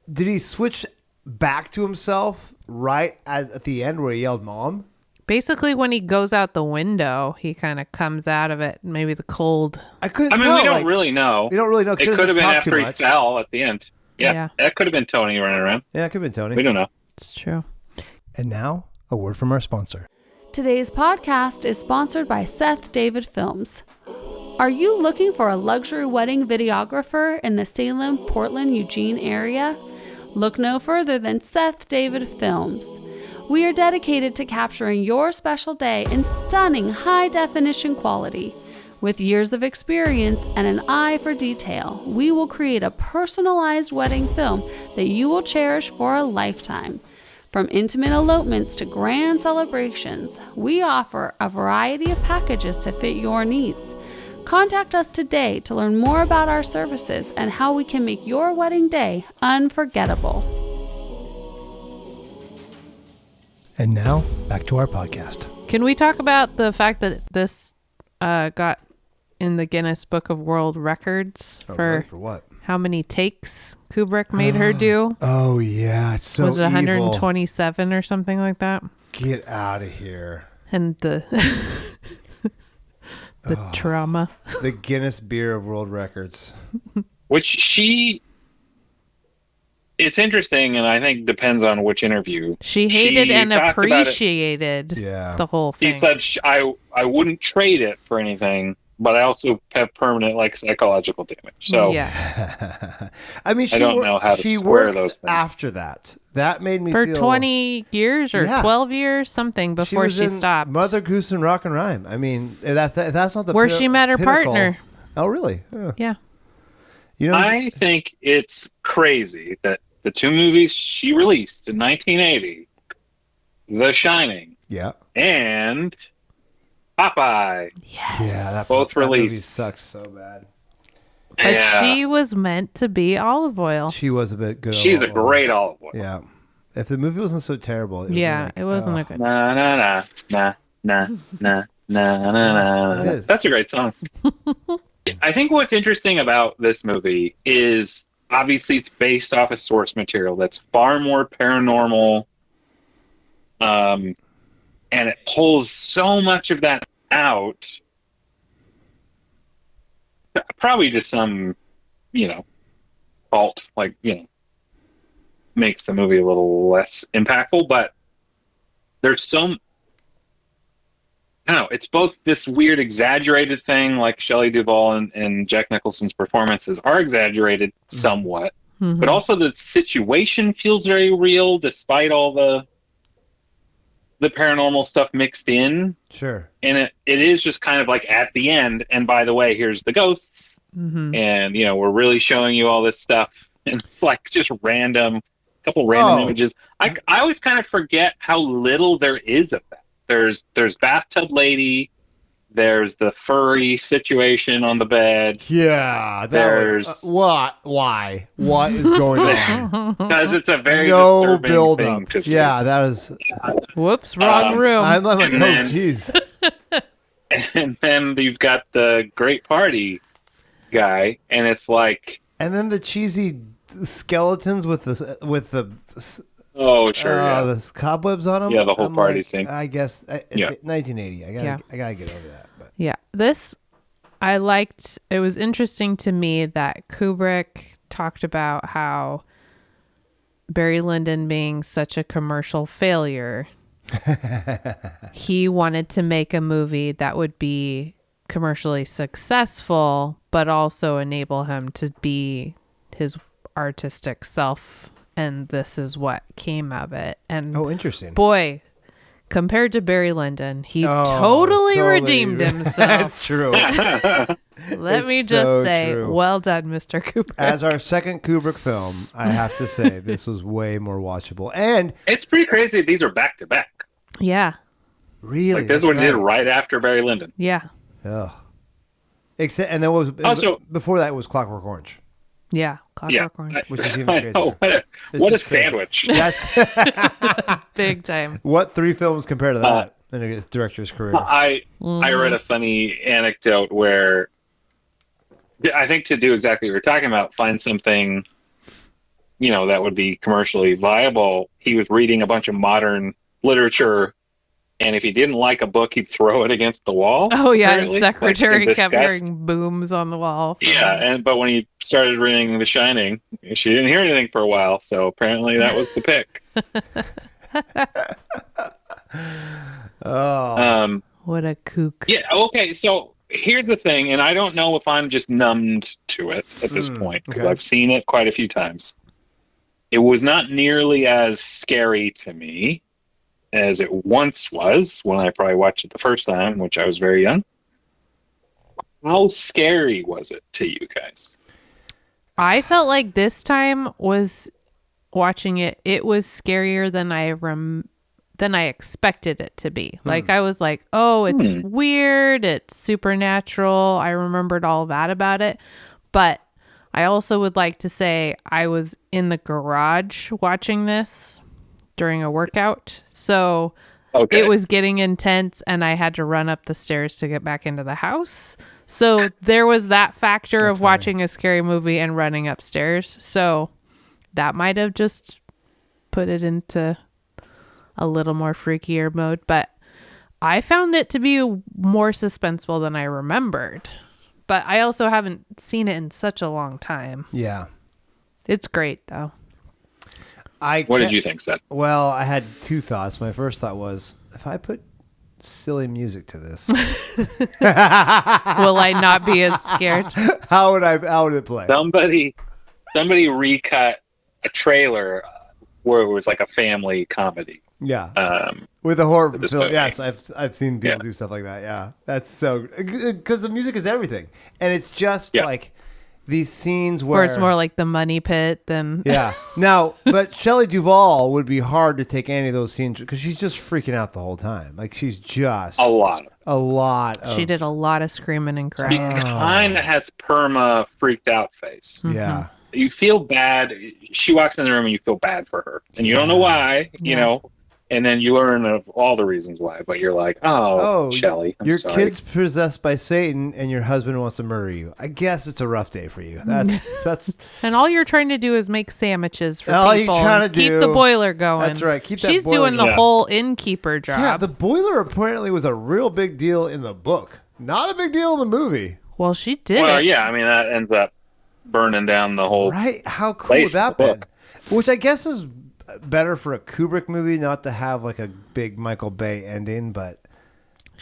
S1: did he switch back to himself right at the end where he yelled mom?
S8: Basically, when he goes out the window, he kind of comes out of it. Maybe the cold.
S1: I couldn't tell.
S5: I mean, we don't really know.
S1: We don't really know.
S5: It could have been after he fell at the end. Yeah. That could have been Tony running around.
S1: Yeah, it could have been Tony.
S5: We don't know.
S8: It's true.
S1: And now, a word from our sponsor.
S9: Today's podcast is sponsored by Seth David Films. Are you looking for a luxury wedding videographer in the Salem, Portland, Eugene area? Look no further than Seth David Films. We are dedicated to capturing your special day in stunning high-definition quality. With years of experience and an eye for detail, we will create a personalized wedding film that you will cherish for a lifetime. From intimate elopements to grand celebrations, we offer a variety of packages to fit your needs. Contact us today to learn more about our services and how we can make your wedding day unforgettable.
S1: And now, back to our podcast.
S8: Can we talk about the fact that this got in the Guinness Book of World Records for
S1: what?
S8: How many takes Kubrick made her do?
S1: Oh, yeah. It's so
S8: Was it
S1: evil.
S8: 127 or something like that?
S1: Get out of here.
S8: And the trauma.
S1: The Guinness Beer of World Records.
S5: Which it's interesting, and I think depends on which interview.
S8: She hated and appreciated the whole thing.
S5: He said, I wouldn't trade it for anything, but I also have permanent psychological damage. So
S8: yeah.
S1: I mean,
S5: I don't know how to square those things.
S1: After that. That made me
S8: for
S1: feel...
S8: 20 years or 12 years, something, before she stopped.
S1: Mother Goose and Rock and Rhyme. I mean, that's not the
S8: where she met her partner.
S1: Oh, really?
S8: Yeah.
S5: I think it's crazy that the two movies she released in 1980, The Shining, and Popeye,
S1: that
S5: both released.
S1: Movie sucks so bad.
S8: But she was meant to be olive oil.
S1: She was a bit good.
S5: She's a great olive oil.
S1: Yeah. If the movie wasn't so terrible,
S8: it wasn't a good.
S5: Na na na na na na na na. That's a great song. I think what's interesting about this movie is obviously it's based off of source material that's far more paranormal, and it pulls so much of that out. Probably just some, fault, makes the movie a little less impactful. But there's some, I don't know, it's both this weird exaggerated thing, like Shelley Duvall and Jack Nicholson's performances are exaggerated somewhat, but also the situation feels very real despite all the paranormal stuff mixed in.
S1: Sure.
S5: And it is just kind of like at the end, and by the way, here's the ghosts. And, we're really showing you all this stuff. And it's like just couple random images. I always kind of forget how little there is of that. There's bathtub lady. There's the furry situation on the bed.
S1: Yeah.
S5: There's
S1: what? Why? What is going on?
S5: Because it's a very disturbing
S1: build
S5: thing
S1: up.
S5: to see.
S1: Yeah, that is.
S8: Whoops, wrong room.
S1: I'm like, oh, jeez.
S5: And then you've got the great party guy, and it's like.
S1: And then the cheesy skeletons with the
S5: Oh, sure. Yeah.
S1: The cobwebs on them.
S5: Yeah, the whole party scene.
S1: I guess it's
S5: Yeah.
S1: 1980. I gotta get over that. But
S8: Yeah. This I liked. It was interesting to me that Kubrick talked about how Barry Lyndon being such a commercial failure, he wanted to make a movie that would be commercially successful, but also enable him to be his artistic self. And this is what came of it. And
S1: interesting.
S8: Boy, compared to Barry Lyndon, he totally redeemed himself.
S1: That's true.
S8: Let me just say,
S1: true.
S8: well done, Mr. Kubrick.
S1: As our second Kubrick film, I have to say this was way more watchable. And
S5: it's pretty crazy. These are back to back.
S8: Yeah.
S1: Really?
S5: Like this one did right after Barry Lyndon.
S8: Yeah.
S1: Oh. Except, and then before that was Clockwork Orange.
S8: Yeah. Clockwork Orange.
S1: Which is even crazier.
S5: What a sandwich.
S1: That's
S8: big time.
S1: What 3 films compared to that in a director's career?
S5: I read a funny anecdote where I think to do exactly what you're talking about, find something, that would be commercially viable. He was reading a bunch of modern literature, and if he didn't like a book, he'd throw it against the wall.
S8: Oh yeah,
S5: apparently.
S8: his secretary
S5: Like,
S8: kept hearing booms on the wall.
S5: But when he started reading The Shining, she didn't hear anything for a while, so apparently that was the pick.
S8: What a kook.
S5: Yeah, okay, so here's the thing, and I don't know if I'm just numbed to it at this point, because I've seen it quite a few times. It was not nearly as scary to me as it once was when I probably watched it the first time, which I was very young. How scary was it to you guys?
S8: I felt like this time was watching it was scarier than I expected it to be. Like I was like, oh, it's weird, it's supernatural. I remembered all that about it. But I also would like to say I was in the garage watching this during a workout. So it was getting intense and I had to run up the stairs to get back into the house. So there was that factor of watching a scary movie and running upstairs. So that might have just put it into a little more freakier mode. But I found it to be more suspenseful than I remembered. But I also haven't seen it in such a long time.
S1: Yeah.
S8: It's great, though.
S5: What did you think, Seth?
S1: Well, I had 2 thoughts. My first thought was, if I put silly music to this,
S8: will I not be as scared?
S1: How would it play?
S5: Somebody recut a trailer where it was like a family comedy.
S1: Yeah. With a horror film.
S5: movie.
S1: Yes, I've seen people do stuff like that. Yeah. That's so, because the music is everything. And it's just like these scenes where
S8: it's more like the money pit than
S1: Now, but Shelley Duvall would be hard to take any of those scenes because she's just freaking out the whole time. Like she's just
S5: a lot of
S8: she did a lot of screaming and
S5: She
S8: crying.
S5: kind of has perma freaked out face.
S1: Yeah.
S5: You feel bad. She walks in the room and you feel bad for her, and you don't know why. You know. And then you learn of all the reasons why, but you're like, oh Shelley, I'm
S1: your
S5: sorry.
S1: kid's possessed by Satan and your husband wants to murder you. I guess it's a rough day for you. That's
S8: and all you're trying to do is make sandwiches for
S1: all
S8: people
S1: you're trying
S8: and
S1: to
S8: keep
S1: do.
S8: the boiler going.
S1: That's right. Keep that
S8: She's
S1: boiler
S8: doing the
S1: going.
S8: whole innkeeper job.
S1: Yeah, the boiler apparently was a real big deal in the book. Not a big deal in the movie.
S8: Well, she did
S5: Well,
S8: it.
S5: yeah, I mean that ends up burning down the whole
S1: Right? How cool would that been? Which I guess is better for a Kubrick movie not to have like a big Michael Bay ending, but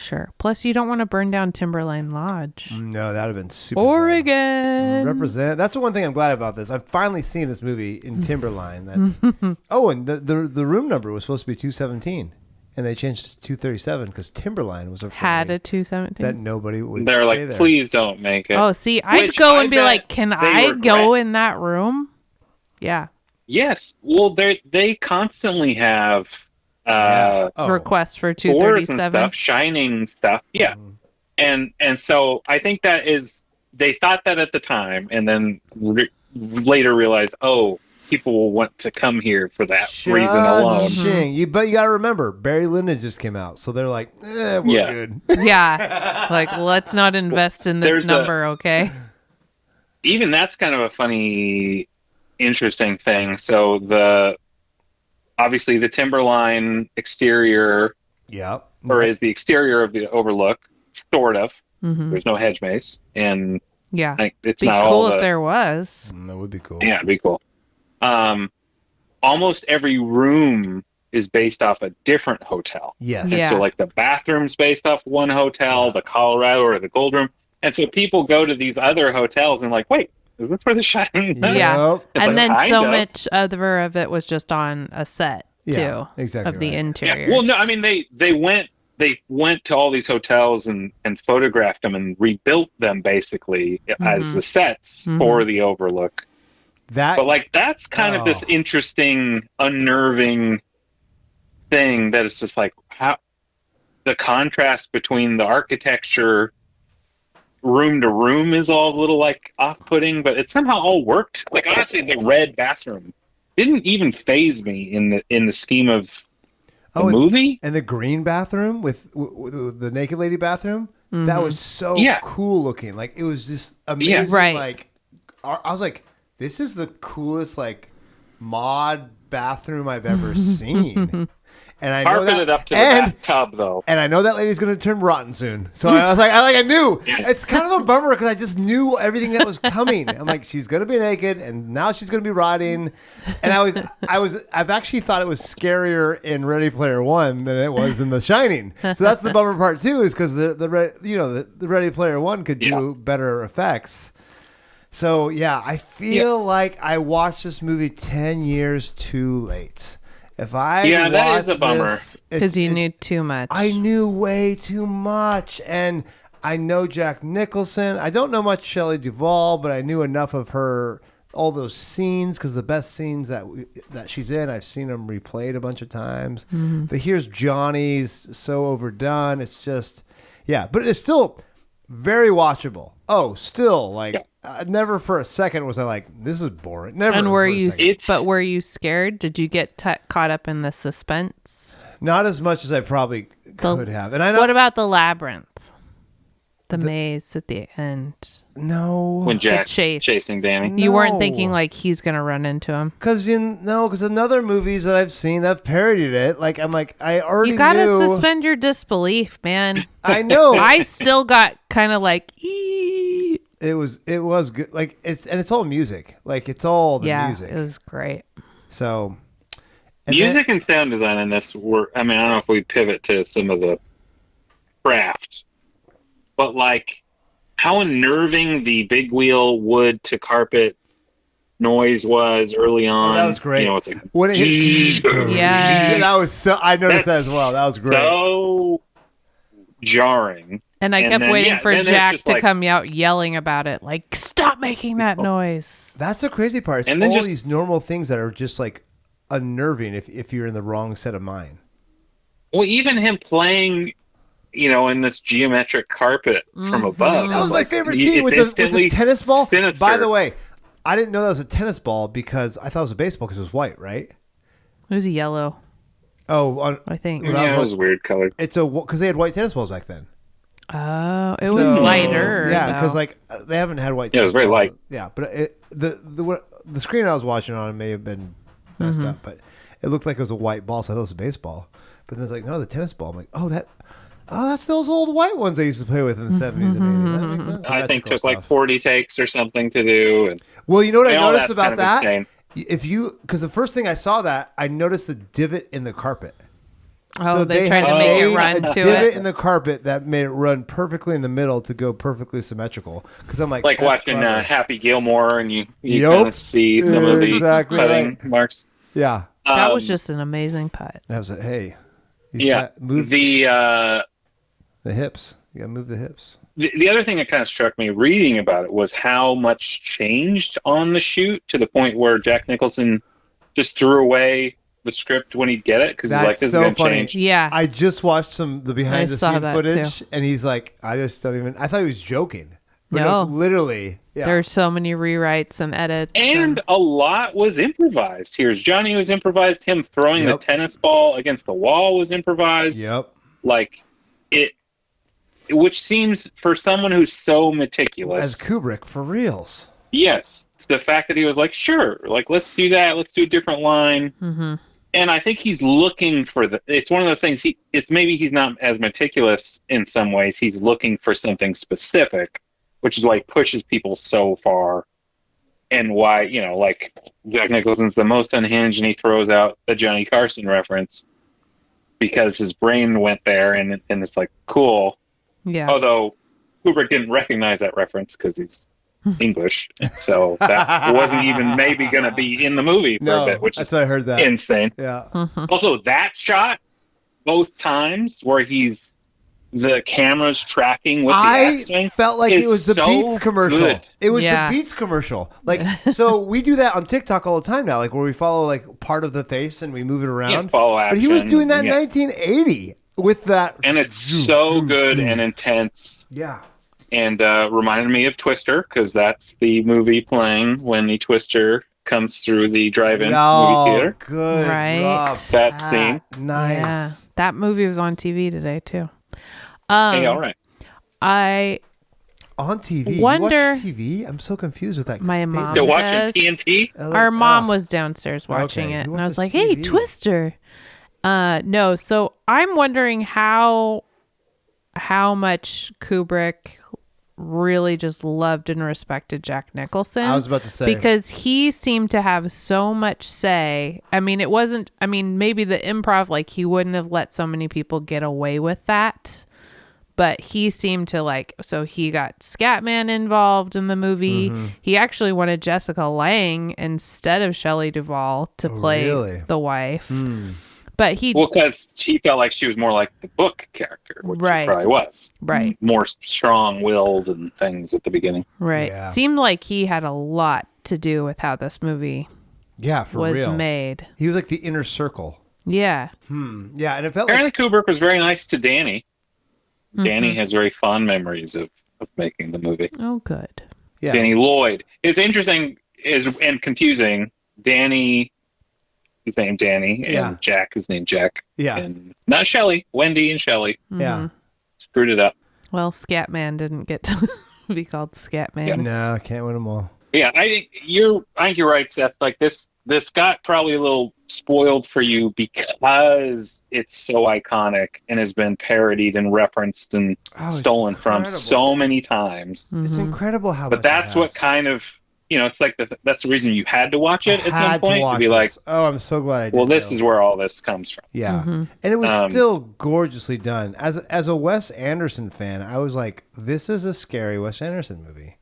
S8: Sure. Plus, you don't want to burn down Timberline Lodge.
S1: no, that would have been super.
S8: Oregon.
S1: sad. Represent. That's the one thing I'm glad about this. I've finally seen this movie in Timberline. That's and the room number was supposed to be 217, and they changed it to 237 because Timberline was
S8: Had a 217.
S1: that nobody would.
S5: They're
S1: stay
S5: like,
S1: there.
S5: please don't make it.
S8: Oh, see, I'd
S5: Which
S8: go
S5: I
S8: and be
S5: bet
S8: like, can
S5: they
S8: I go
S5: regret.
S8: in that room? Yeah.
S5: Yes. Well, they constantly have
S8: Requests for
S5: tours and
S8: 237.
S5: stuff, shining stuff. Yeah. And so I think that is, they thought that at the time, and then later realized, people will want to come here for that reason alone.
S1: But you got to remember, Barry Lyndon just came out, so they're like, we're good.
S8: Yeah. Like, let's not invest in this
S5: There's
S8: number, okay?
S5: Even that's kind of a funny, interesting thing. So obviously the Timberline exterior,
S1: Yeah.
S5: or is the exterior of the Overlook, sort of.
S8: Mm-hmm.
S5: There's no hedge maze, and
S8: Yeah.
S5: it's
S8: Be
S5: not
S8: cool
S5: all
S8: if there was.
S1: That would be cool.
S5: Yeah, it'd be cool. Almost every room is based off a different hotel.
S1: Yes.
S5: And
S8: Yeah.
S5: so, like, the bathroom's based off one hotel, the Colorado or the Gold Room. And so people go to these other hotels and like, wait, is this where the Shining is?
S8: Yeah.
S1: Yep.
S5: It's
S8: And
S5: like,
S8: then
S5: kind
S8: so
S5: of.
S8: much other of it was just on a set, too.
S1: Yeah, exactly
S8: Of the
S1: right.
S8: interior.
S5: Yeah. Well, no, I mean, they went to all these hotels and photographed them and rebuilt them basically as the sets for the Overlook. But like, that's kind of this interesting, unnerving thing that is just like how the contrast between the architecture room to room is all a little like off-putting, but it somehow all worked. Like, honestly, the red bathroom didn't even faze me in the scheme of the movie.
S1: And the green bathroom with the naked lady bathroom, that was so cool looking. Like, it was just amazing.
S8: Yeah. Right.
S1: Like, I was like, this is the coolest like mod bathroom I've ever seen. And I know
S5: Carpeted
S1: that,
S5: up to the bathtub, though.
S1: and I know that lady's going to turn rotten soon. So I was like, I knew. It's kind of a bummer because I just knew everything that was coming. I'm like, she's going to be naked, and now she's going to be rotting. And I've actually thought it was scarier in Ready Player One than it was in The Shining. So that's the bummer part too, is because the Ready Player One could do better effects. So yeah, I feel like I watched this movie 10 years too late. If I
S5: that is a bummer
S8: because you knew too much.
S1: I knew way too much, and I know Jack Nicholson. I don't know much Shelley Duvall, but I knew enough of her, all those scenes, because the best scenes that she's in, I've seen them replayed a bunch of times. The Here's Johnny's so overdone. It's just, but it's still very watchable. Oh, still like. Never for a second was I like, this is boring. Never.
S8: And were you scared? Did you get caught up in the suspense?
S1: Not as much as I probably could have. And I know.
S8: What about the labyrinth? The maze at the end.
S1: No.
S5: When Jack's chasing Danny.
S8: You weren't thinking like he's gonna run into him.
S1: Because in other movies that I've seen that have parodied it, like I'm like I already
S8: You gotta
S1: knew.
S8: suspend your disbelief, man.
S1: I know.
S8: I still got kind of like. Ee.
S1: It was good. Like it's all music. Like it's all the music.
S8: It was great.
S1: So
S5: music and sound design in this were. I mean, I don't know if we pivot to some of the craft, but like how unnerving the big wheel wood to carpet noise was early on.
S1: that was great.
S5: You know, it's like
S1: when it hit.
S8: Yeah,
S1: that was so. I noticed that as well. That was great.
S5: So jarring.
S8: And I kept waiting for Jack to come out yelling about it, like, stop making that noise.
S1: That's the crazy part. It's
S5: and then
S1: all these normal things that are just like unnerving if you're in the wrong set of mind.
S5: Well, even him playing, in this geometric carpet from above.
S1: That was my favorite scene with the tennis ball.
S5: Sinister.
S1: By the way, I didn't know that was a tennis ball because I thought it was a baseball because it was white, right?
S8: It was yellow.
S1: Oh,
S8: I think.
S5: It was weird colored.
S1: It's because they had white tennis balls back then.
S8: Oh, it was lighter.
S1: Yeah, because like they haven't had white.
S5: Yeah, it was very light.
S1: Yeah, but the screen I was watching on may have been messed up, but it looked like it was a white ball, so I thought it was a baseball. But then it's like, no, the tennis ball. I'm like, that's those old white ones I used to play with in the 70s and 80s. That makes sense.
S5: I think took like 40 takes or something to do. And
S1: well, you know what I noticed
S5: that's
S1: about
S5: kind of
S1: that?
S5: insane.
S1: Because the first thing I saw that, I noticed the divot in the carpet.
S8: Oh,
S1: So
S8: they tried to make it run
S1: a
S8: to
S1: divot
S8: it.
S1: in the carpet that made it run perfectly in the middle to go perfectly symmetrical. Because I'm like that's
S5: watching
S1: clever.
S5: Happy Gilmore, and you kind of see some of the
S1: Exactly
S5: cutting marks.
S1: Yeah,
S8: That was just an amazing putt.
S1: that was it. Hey,
S5: Move the
S1: hips. You gotta move the hips.
S5: the other thing that kind of struck me reading about it was how much changed on the shoot to the point where Jack Nicholson just threw away the script when he'd get it because he's like, this
S1: so
S5: is going to
S1: funny.
S5: change.
S8: Yeah.
S1: I just watched the behind the
S8: saw
S1: scene
S8: that
S1: footage,
S8: too.
S1: and he's like, I just don't even. I thought he was joking. But
S8: No.
S1: literally. Yeah.
S8: There's so many rewrites and edits.
S5: And a lot was improvised. Here's Johnny was improvised. Him throwing the tennis ball against the wall was improvised.
S1: Yep.
S5: Like it, which seems for someone who's so meticulous.
S1: As Kubrick for reals.
S5: Yes, the fact that he was like, sure, like let's do that. Let's do a different line.
S8: Mm-hmm.
S5: And I think he's looking for it's one of those things. It's maybe he's not as meticulous in some ways. He's looking for something specific, which is why he pushes people so far, and why, like Jack Nicholson's the most unhinged, and he throws out the Johnny Carson reference because his brain went there, and it's like cool.
S8: Yeah.
S5: Although Kubrick didn't recognize that reference because he's English, so that wasn't even maybe going to be in the movie for a bit, which
S1: that's
S5: is
S1: what I heard that.
S5: insane.
S1: Yeah.
S5: Also, that shot, both times where the camera's tracking with the axe swing,
S1: felt like it was the
S5: so
S1: Beats commercial.
S5: good.
S1: It was
S8: Yeah.
S1: the Beats commercial. Like, so we do that on TikTok all the time now, like where we follow like part of the face and we move it around.
S5: follow
S1: But he was
S5: action,
S1: doing that in 1980 with that.
S5: And it's so good and intense.
S1: Yeah.
S5: And reminded me of Twister, because that's the movie playing when the Twister comes through the drive-in movie theater.
S1: Good.
S8: Right.
S1: Rob.
S5: That scene.
S1: Nice.
S8: Yeah. That movie was on TV today too.
S5: Hey, all right.
S8: I
S1: On TV.
S8: Wonder-
S1: You watch TV? I'm so confused with that.
S8: My
S1: station.
S8: mom
S5: Still watching
S8: does.
S5: TNT?
S8: Our mom was downstairs watching
S1: Okay.
S8: it,
S1: Who
S8: and I was
S1: watches
S8: like, "Hey,
S1: TV?
S8: Twister." No, so I'm wondering how much Kubrick really just loved and respected Jack Nicholson.
S1: I was about to say.
S8: because he seemed to have so much say. I mean, maybe the improv, like he wouldn't have let so many people get away with that. But he seemed to so he got Scatman involved in the movie.
S1: Mm-hmm.
S8: He actually wanted Jessica Lange instead of Shelley Duvall to play
S1: really?
S8: the wife.
S1: Hmm.
S8: But he,
S5: Well, because she felt like she was more like the book character, which
S8: Right.
S5: she probably was.
S8: Right.
S5: More strong-willed and things at the beginning.
S8: right,
S1: Yeah.
S8: seemed like he had a lot to do with how this movie
S1: Yeah, for
S8: was
S1: real.
S8: made.
S1: He was like the inner circle.
S8: Yeah.
S1: Yeah, and it felt like
S5: Apparently, Kubrick was very nice to Danny.
S8: Mm-hmm.
S5: Danny has very fond memories of making the movie.
S8: Oh, good.
S1: yeah.
S5: Danny Lloyd. It's interesting and confusing. Danny is named Danny, and
S1: Yeah.
S5: Jack is named Jack.
S1: Yeah.
S5: And not Shelley. Wendy and Shelley.
S1: Yeah.
S5: Screwed it up.
S8: Well, Scatman didn't get to be called Scatman.
S1: No, can't win them all.
S5: Yeah, I think you're right, Seth. Like this got probably a little spoiled for you because it's so iconic and has been parodied and referenced and
S1: it's
S5: stolen from
S1: incredible.
S5: so many times.
S1: It's incredible how.
S5: But
S1: much
S5: that's
S1: it
S5: what
S1: has.
S5: kind of, it's like that's the reason you had to watch it at
S1: Had
S5: some point
S1: watch
S5: to be like,
S1: this. Oh, I'm so glad I did.
S5: well, this
S1: though.
S5: is where all this comes from.
S1: Yeah, and it was
S5: Um,
S1: still gorgeously done. As a Wes Anderson fan, I was like, this is a scary Wes Anderson movie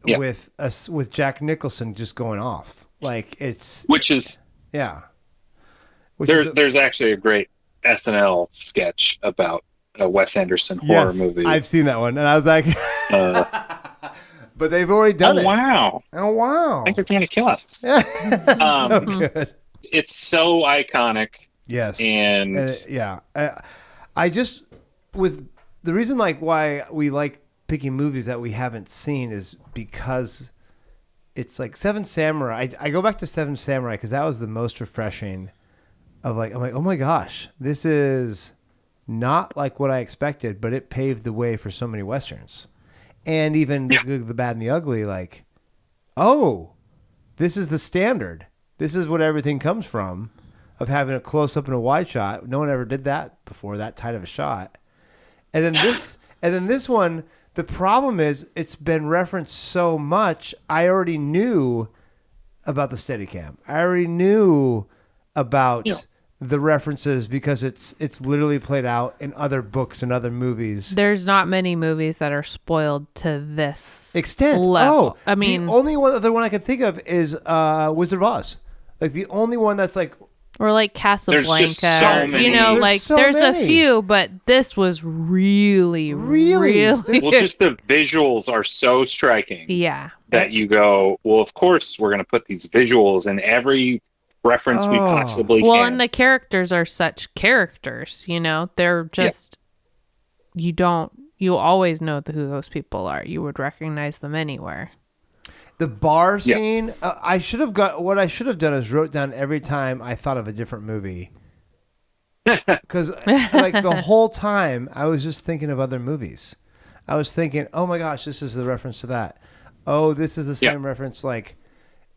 S5: Yeah.
S1: with Jack Nicholson just going off. Like it's
S5: Which is
S1: yeah. Which is
S5: there's actually a great SNL sketch about a Wes Anderson horror
S1: yes,
S5: movie.
S1: I've seen that one, and I was like,
S5: Uh,
S1: but they've already done
S5: oh
S1: it.
S5: wow!
S1: Oh wow!
S5: I think they're trying to kill us.
S1: so
S5: Um,
S1: good.
S5: It's so iconic,
S1: Yes.
S5: and
S1: Yeah. I just, with the reason why we like picking movies that we haven't seen is because it's like Seven Samurai. I go back to Seven Samurai because that was the most refreshing I'm like, oh my gosh, this is not like what I expected, but it paved the way for so many Westerns. And even The Good, the Bad, and the Ugly, like, oh, this is the standard. This is what everything comes from, of having a close-up and a wide shot. No one ever did that before, that tight of a shot. And then this one, the problem is it's been referenced so much, I already knew about the Steadicam. I already knew about the references because it's literally played out in other books and other movies.
S8: There's not many movies that are spoiled to this
S1: Extent.
S8: level.
S1: Oh,
S8: I mean,
S1: the only other one I can think of is Wizard of Oz. Like the only one that's like,
S8: or like Casablanca.
S5: so many.
S8: You know,
S1: There's
S8: like
S1: so
S8: there's
S1: many.
S8: a few, but this was really.
S5: Well, just the visuals are so striking
S8: yeah.
S5: that you go, well, of course we're going to put these visuals in every reference we possibly
S8: Well,
S5: can.
S8: and the characters are such characters, you know, they're just, you always know who those people are. You would recognize them anywhere.
S1: the bar scene. What I should have done is wrote down every time I thought of a different movie. Because like the whole time I was just thinking of other movies. I was thinking, oh my gosh, this is the reference to that. Oh, this is the same reference. Like,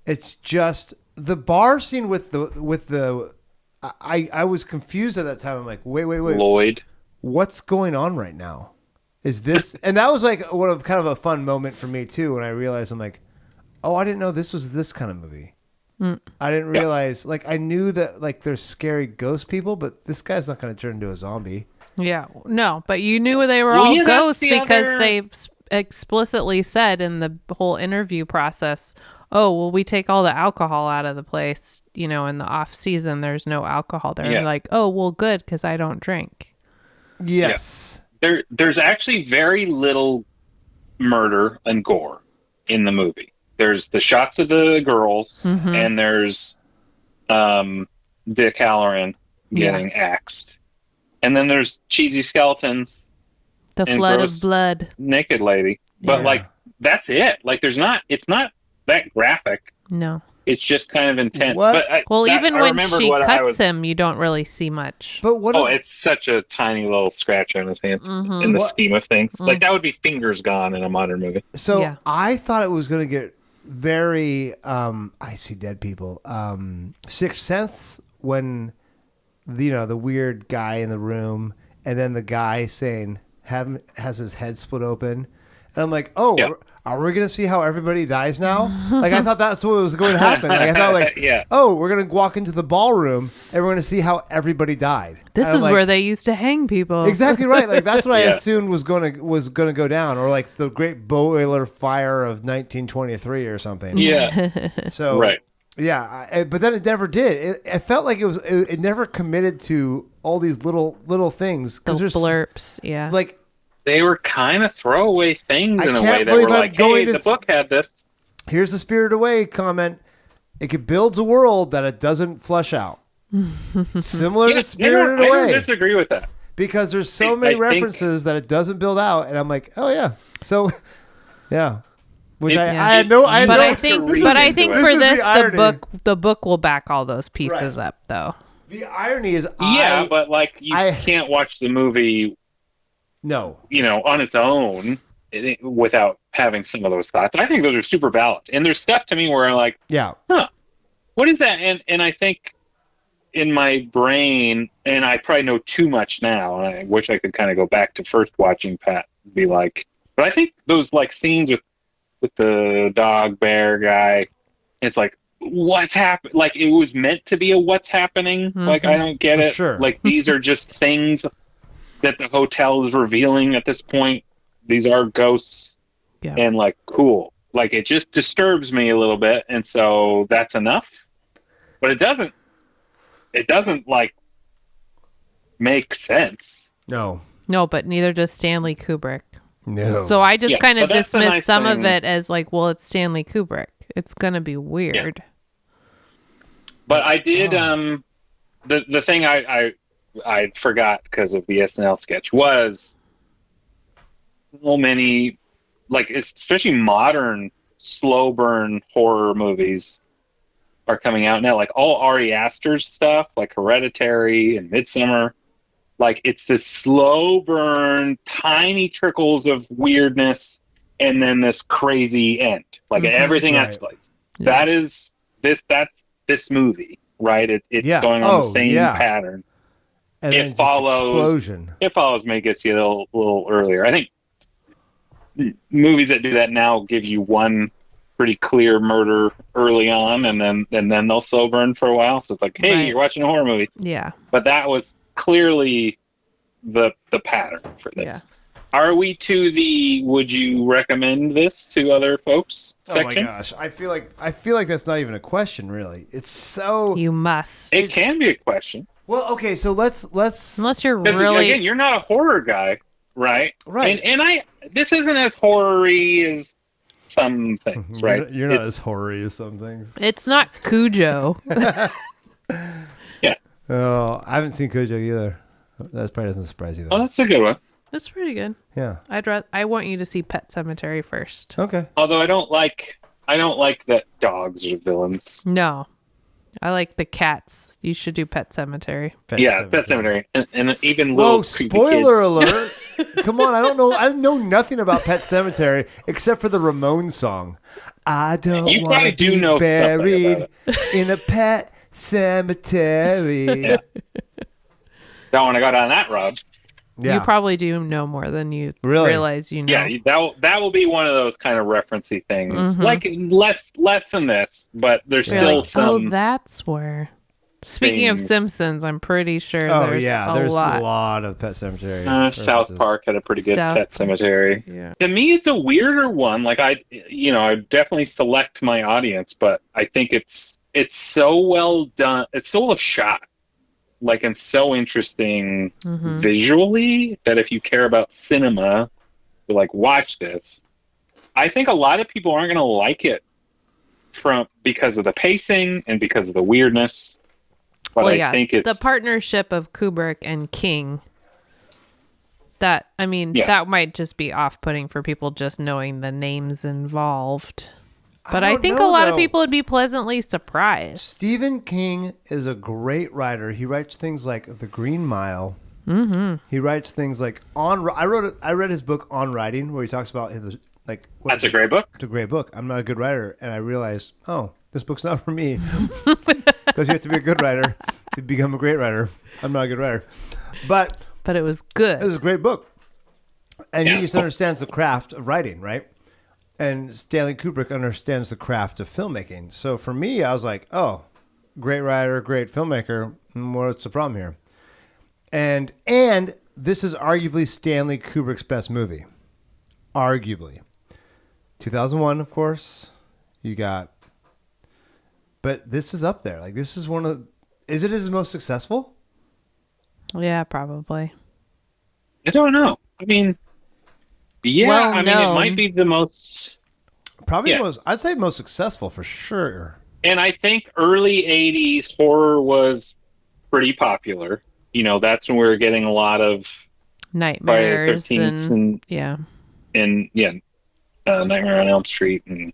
S1: it's just the bar scene with the I was confused at that time. I'm like, wait.
S5: Lloyd.
S1: What's going on right now? Is this? And that was like one of kind of a fun moment for me too when I realized I'm like, oh, I didn't know this was this kind of movie. I didn't realize, like, I knew that like there's scary ghost people, but this guy's not going to turn into a zombie.
S8: Yeah, no, but you knew they were all ghosts because they explicitly said in the whole interview process, oh, well, we take all the alcohol out of the place. You know, in the off season, there's no alcohol there.
S5: Yeah.
S8: Like, oh, well, good, because I don't drink.
S1: Yes.
S5: There's actually very little murder and gore in the movie. There's the shots of the girls, and there's Dick Halloran getting axed. And then there's cheesy skeletons.
S8: The flood of blood.
S5: Naked lady. But, like, that's it. Like, it's not that graphic.
S8: No.
S5: It's just kind of intense.
S1: What?
S5: But
S8: even when she cuts him, you don't really see much.
S1: But what?
S5: Oh, it's such a tiny little scratch on his hand in the scheme of things. Like, that would be fingers gone in a modern movie.
S1: So I thought it was going to get very, I see dead people. Sixth Sense, when, the weird guy in the room, and then the guy saying, has his head split open. And I'm like, oh, are we going to see how everybody dies now? Like, I thought that's what was going to happen. Like, I thought, like, oh, we're going to walk into the ballroom and we're going to see how everybody died.
S8: This is where they used to hang people.
S1: Exactly right. Like, that's what I assumed was going to go down, or like the Great Boiler Fire of 1923 or something.
S5: Yeah.
S1: So
S5: right.
S1: Yeah, but then it never did. It felt like it never committed to all these little things.
S8: Those blurps. Yeah.
S1: Like,
S5: they were kind of throwaway things in a way that were like, hey, the book had this.
S1: Here's the Spirited Away comment. It builds a world that it doesn't flesh out. Similar to Spirited Away.
S5: I don't disagree with that.
S1: Because there's so many references that it doesn't build out. And I'm like, oh, yeah. So, yeah. Which I had no...
S8: But I think for this, the book will back all those pieces up, though.
S1: The irony is
S5: but like you can't watch the movie...
S1: No.
S5: On its own without having some of those thoughts. I think those are super valid. And there's stuff to me where I'm like, what is that? And I think in my brain, and I probably know too much now, and I wish I could kind of go back to first watching Pat and be like, but I think those like scenes with the dog bear guy, it's like, what's happening? Like, it was meant to be a what's happening. Like, I don't get it.
S1: Sure.
S5: Like, these are just things that the hotel is revealing at this point. These are ghosts. Yeah. And like, cool. Like, it just disturbs me a little bit. And so that's enough. But it doesn't like make sense.
S1: No,
S8: but neither does Stanley Kubrick.
S1: No.
S8: So I just kind of dismissed some of it as like, well, it's Stanley Kubrick. It's going to be weird.
S5: Yeah. But I did, the thing I forgot because of the SNL sketch was so many, like, especially modern slow burn horror movies are coming out now. Like all Ari Aster's stuff, like Hereditary and Midsommar. Like, it's this slow burn, tiny trickles of weirdness, and then this crazy end. Like everything escalates. Yeah. That's this movie, right? It's going on the same pattern.
S1: And it follows explosion.
S5: It follows me, gets you a little earlier. I think movies that do that now give you one pretty clear murder early on, and then they'll slow burn for a while. So it's like, hey, you're watching a horror movie.
S8: Yeah.
S5: But that was clearly the pattern for this. Yeah. Are we to the would you recommend this to other folks section?
S1: Oh my gosh. I feel like that's not even a question, really. It's so
S8: you must.
S5: It can be a question.
S1: Well, okay, so let's
S8: unless you're really
S5: again, you're not a horror guy, right?
S1: Right.
S5: And this isn't as horror-y as some things, right?
S1: You're not as horror-y as some things.
S8: It's not Cujo.
S5: Yeah.
S1: Oh, I haven't seen Cujo either. That probably doesn't surprise you though.
S5: Oh, that's a good one.
S8: That's pretty good.
S1: Yeah.
S8: I want you to see Pet Sematary first.
S1: Okay.
S5: Although I don't like that dogs are villains.
S8: No. I like the cats. You should do Pet Sematary.
S5: Pet Sematary. And even little
S1: spoiler alert. Come on, I don't know. I know nothing about Pet Sematary except for the Ramones song. I don't want to be buried in a pet cemetery.
S5: Yeah. Don't want to go down that road.
S1: Yeah.
S8: You probably do know more than you
S1: Really?
S8: realize you know.
S5: Yeah, that will be one of those kind of referencey things. Like less than this, but there's
S8: You're
S5: still
S8: like,
S5: some.
S8: oh, that's where. Speaking of
S5: things.
S8: Simpsons, I'm pretty sure
S1: There's
S8: a
S1: a
S8: lot.
S1: lot of Pet Cemetery.
S5: South Park had a pretty good Pet Cemetery.
S8: Yeah.
S5: To me, it's a weirder one. Like I definitely select my audience, but I think it's so well done. It's so well shot, like, and so interesting visually that if you care about cinema, you like watch this. I think a lot of people aren't going to like it because of the pacing and because of the weirdness. But I think it's
S8: the partnership of Kubrick and King. That might just be off-putting for people just knowing the names involved. But I think a lot of people would be pleasantly surprised.
S1: Stephen King is a great writer. He writes things like The Green Mile. Mm-hmm. He writes things like I read his book On Writing, where he talks about his
S5: That's a great book.
S1: It's a great book. I'm not a good writer, and I realized, this book's not for me. Because you have to be a good writer to become a great writer. I'm not a good writer. But
S8: it was good.
S1: It was a great book. And he just understands the craft of writing, right? And Stanley Kubrick understands the craft of filmmaking. So for me, I was like, great writer, great filmmaker. What's the problem here? And this is arguably Stanley Kubrick's best movie. Arguably. 2001, of course. You got... But this is up there. Like, this is one of... Is it his most successful?
S8: Yeah, probably.
S5: I don't know. I mean... Yeah, it might be the most...
S1: Probably most... I'd say most successful, for sure.
S5: And I think early 80s horror was pretty popular. That's when we were getting a lot of...
S8: Nightmares and
S5: Nightmare on Elm Street and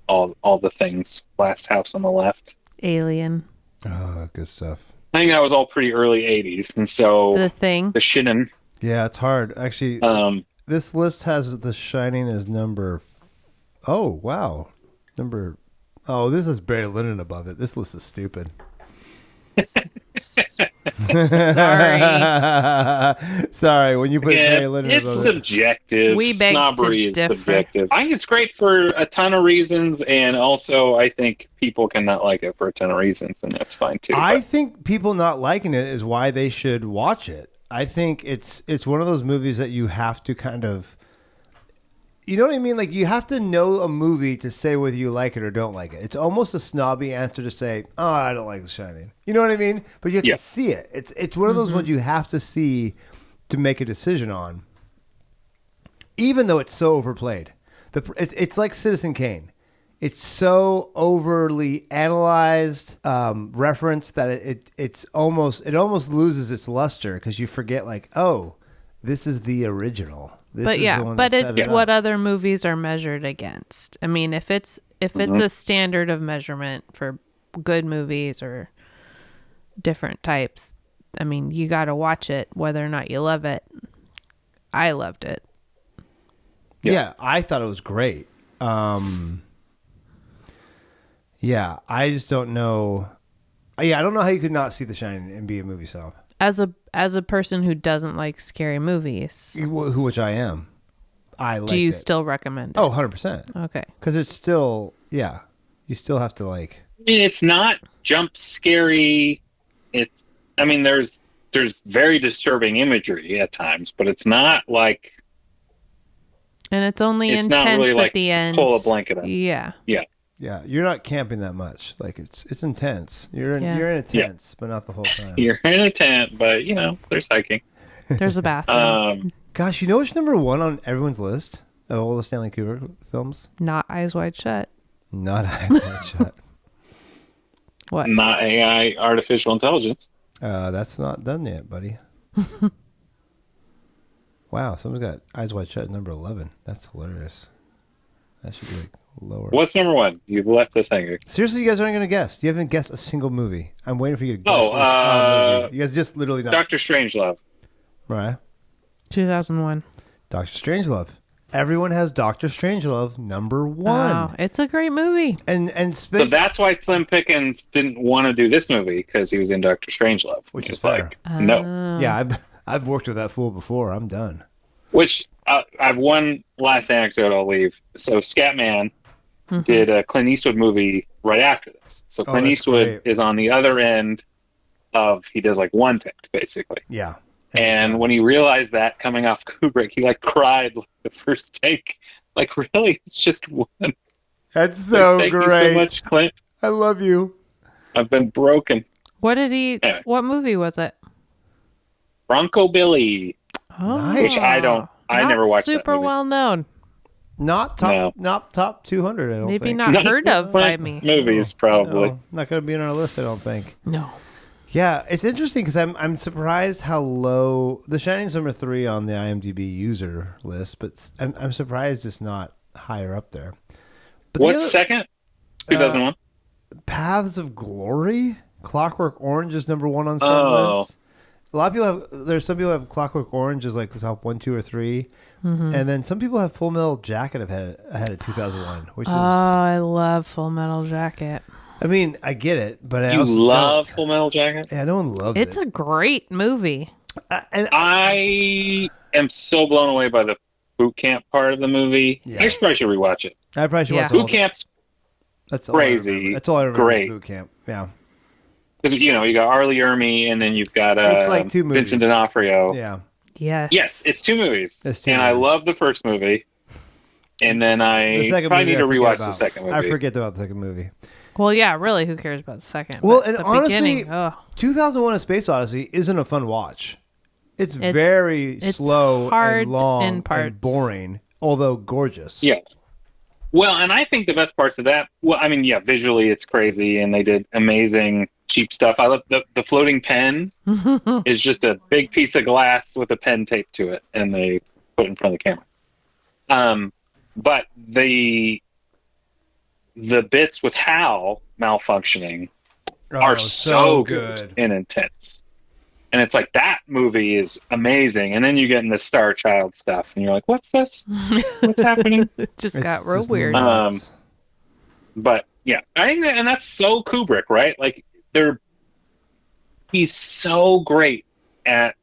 S5: all the things. Last House on the Left.
S8: Alien.
S1: Oh, good stuff.
S5: I think that was all pretty early 80s. And so...
S8: The Thing.
S5: The Shining.
S1: Yeah, it's hard. Actually, this list has The Shining as number... Oh, wow. This is Barry Lyndon above it. This list is stupid. Sorry, when you put Barry Lyndon above it.
S5: It's subjective. Snobbery is subjective. I think it's great for a ton of reasons, and also I think people can not like it for a ton of reasons, and that's fine too.
S1: I think people not liking it is why they should watch it. I think it's one of those movies that you have to kind of... You know what I mean? Like, you have to know a movie to say whether you like it or don't like it. It's almost a snobby answer to say, I don't like The Shining. You know what I mean? But you have to see it. It's one of those ones you have to see to make a decision on. Even though it's so overplayed. It's like Citizen Kane. It's so overly analyzed, referenced that it almost loses its luster because you forget, like, this is the original.
S8: It's what other movies are measured against. I mean, if it's a standard of measurement for good movies or different types, I mean, you got to watch it whether or not you love it. I loved it.
S1: Yeah, I thought it was great. I just don't know. I don't know how you could not see The Shining and be a movie snob.
S8: As a person who doesn't like scary movies,
S1: which I am,
S8: do you still recommend it?
S1: 100%.
S8: Okay,
S1: because it's still you still have to like.
S5: I mean, it's not jump scary. There's very disturbing imagery at times, but it's not like.
S8: And it's only intense
S5: not really
S8: at the end.
S5: Pull a blanket up.
S8: Yeah.
S1: Yeah, you're not camping that much. Like it's intense. You're in a tent, but not the whole time.
S5: You're in a tent, but there's hiking.
S8: There's a bathroom.
S1: Gosh, you know what's number one on everyone's list of all the Stanley Kubrick films?
S8: Not Eyes Wide Shut.
S1: Not Eyes Wide Shut.
S8: What?
S5: Not AI, artificial intelligence.
S1: That's not done yet, buddy. Wow, someone's got Eyes Wide Shut at number 11. That's hilarious. That should be like lower.
S5: What's number one? You've left us hanging.
S1: Seriously, you guys aren't going to guess. You haven't guessed a single movie. I'm waiting for you to guess. Movie. You guys just literally not.
S5: Dr. Strangelove.
S1: Mariah?
S8: 2001.
S1: Dr. Strangelove. everyone has Doctor Strangelove number 1.
S8: Wow, it's a great movie.
S1: And
S5: So that's why Slim Pickens didn't want to do this movie, because he was in Doctor Strangelove.
S1: Which is
S5: like, no.
S1: Yeah, I've worked with that fool before. I'm done.
S5: Which, I've one last anecdote I'll leave. So Scatman did a Clint Eastwood movie right after this. So Clint Eastwood is on the other end of, he does like one take, basically.
S1: Yeah.
S5: And when he realized that coming off Kubrick, he like cried like, the first take. Like, really? It's just one.
S1: That's so
S5: Thank
S1: great.
S5: you so much, Clint.
S1: I love you.
S5: I've been broken.
S8: What did he?
S5: Anyway.
S8: What movie was it?
S5: Bronco Billy.
S8: Oh,
S1: Nice.
S5: Which I never watched that
S8: super
S5: movie.
S8: well known.
S1: Not top 200, I don't
S8: Maybe
S1: think.
S8: not heard of by me.
S5: Movies, probably.
S1: No, not going to be on our list, I don't think.
S8: No.
S1: Yeah, it's interesting because I'm surprised how low The Shining's number 3 on the IMDb user list, but I'm surprised it's not higher up there. But
S5: What's second? 2001.
S1: Paths of Glory, Clockwork Orange is number 1 on some lists. A lot of people have. There's some people have Clockwork Orange as like top 1, 2, or 3, and then some people have Full Metal Jacket ahead of 2001, which is.
S8: I love Full Metal Jacket.
S1: I mean, I get it, but
S5: You love Full Metal Jacket?
S1: Yeah, no one loves
S8: It's a great movie.
S1: And
S5: I am so blown away by the boot camp part of the movie.
S1: Yeah.
S5: I probably should rewatch it.
S1: I probably should watch
S5: Boot camp's
S1: That's
S5: crazy.
S1: That's all I remember.
S5: Great.
S1: Boot camp. Yeah.
S5: Because, you got Arlie Ermy, and then you've got
S1: It's like 2 movies.
S5: Vincent D'Onofrio.
S1: Yeah.
S8: Yes.
S5: Yes, it's 2 movies.
S1: It's 2
S5: and I
S1: movies.
S5: love the first movie. And then I
S1: The second
S5: probably
S1: movie
S5: need to
S1: I forget
S5: rewatch
S1: about.
S5: the second movie.
S1: I forget about the second movie.
S8: Well, yeah, really, who cares about the second?
S1: Well,
S8: But
S1: and
S8: the
S1: honestly,
S8: beginning, ugh.
S1: 2001: A Space Odyssey isn't a fun watch. It's very slow
S8: hard
S1: and long
S8: in parts.
S1: and boring, although gorgeous.
S5: Yeah. Well, and I think the best parts of that, well, I mean, yeah, visually it's crazy, and they did amazing cheap stuff. I love the floating pen is just a big piece of glass with a pen taped to it, and they put it in front of the camera. But the bits with Hal malfunctioning are so good and intense. And it's like, that movie is amazing. And then you get in the Star Child stuff, and you're like, what's this? What's happening?
S8: It just
S1: It's
S8: got real
S1: just
S8: weird.
S1: nuts.
S5: But yeah, I think and that's so Kubrick, right? Like, he's so great at,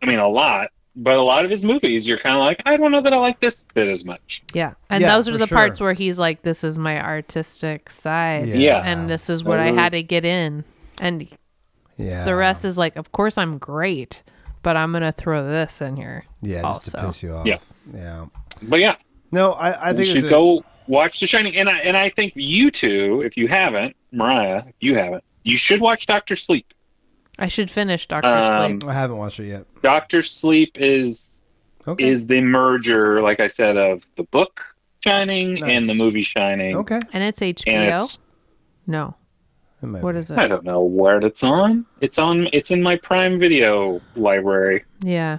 S5: I mean, a lot of his movies, you're kind of like, I don't know that I like this bit as much.
S8: Yeah. And
S1: Yeah,
S8: those are
S1: for
S8: the
S1: sure.
S8: parts where he's like, this is my artistic side.
S1: Yeah.
S8: And this is what I had to get in. And
S1: Yeah.
S8: the rest is like, of course I'm great, but I'm going to throw this in here.
S1: Yeah, just
S8: also.
S1: to piss you off.
S5: Yeah.
S1: Yeah.
S5: But yeah,
S1: No, I
S5: you
S1: think
S5: should
S1: it's
S5: go watch The Shining. And I think you two, if you haven't, Mariah, if you haven't, you should watch Dr. Sleep.
S8: I should finish Dr. Sleep.
S1: I haven't watched it yet.
S5: Dr. Sleep is the merger, like I said, of the book Shining and the movie Shining.
S1: Okay.
S8: And it's HBO?
S5: And it's,
S8: No.
S1: It might
S8: What
S1: be.
S8: is it?
S5: I don't know where it's on. It's in my Prime Video library.
S8: Yeah.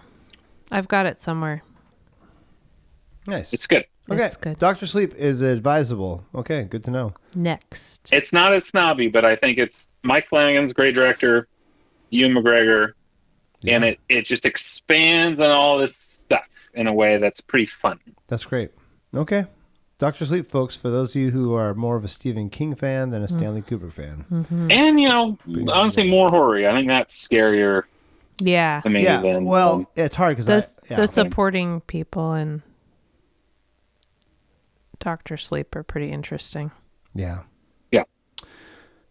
S8: I've got it somewhere.
S1: Nice.
S5: It's good.
S1: Okay.
S8: It's good.
S1: Dr. Sleep is advisable. Okay, good to know.
S8: Next.
S5: It's not as snobby, but I think it's Mike Flanagan's a great director, Ewan McGregor, and it just expands on all this stuff in a way that's pretty fun.
S1: That's great. Okay. Dr. Sleep, folks, for those of you who are more of a Stephen King fan than a Stanley Kubrick fan.
S5: And, honestly, more horror. I think that's scarier
S8: Yeah.
S5: to me
S1: Yeah,
S5: than...
S1: well, it's hard because
S8: The supporting people in Dr. Sleep are pretty interesting.
S1: Yeah.
S5: Yeah.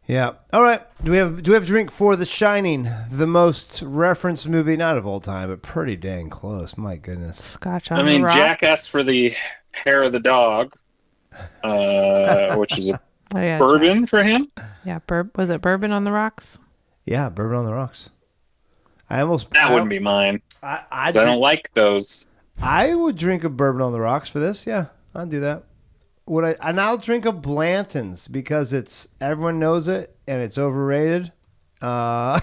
S1: Yeah. All right. Do we have a drink for The Shining, the most referenced movie, not of all time, but pretty dang close. My goodness.
S8: Scotch on
S5: I mean,
S8: the rocks.
S5: Jack asked for the hair of the dog, which is a
S8: Oh, yeah,
S5: bourbon
S8: Jack.
S5: for him.
S8: Yeah, was it Bourbon on the Rocks?
S1: Yeah, Bourbon on the Rocks.
S5: That wouldn't be mine. I don't like those.
S1: I would drink a Bourbon on the Rocks for this. Yeah, I'd do that. And I'll drink a Blanton's because everyone knows it and it's overrated. But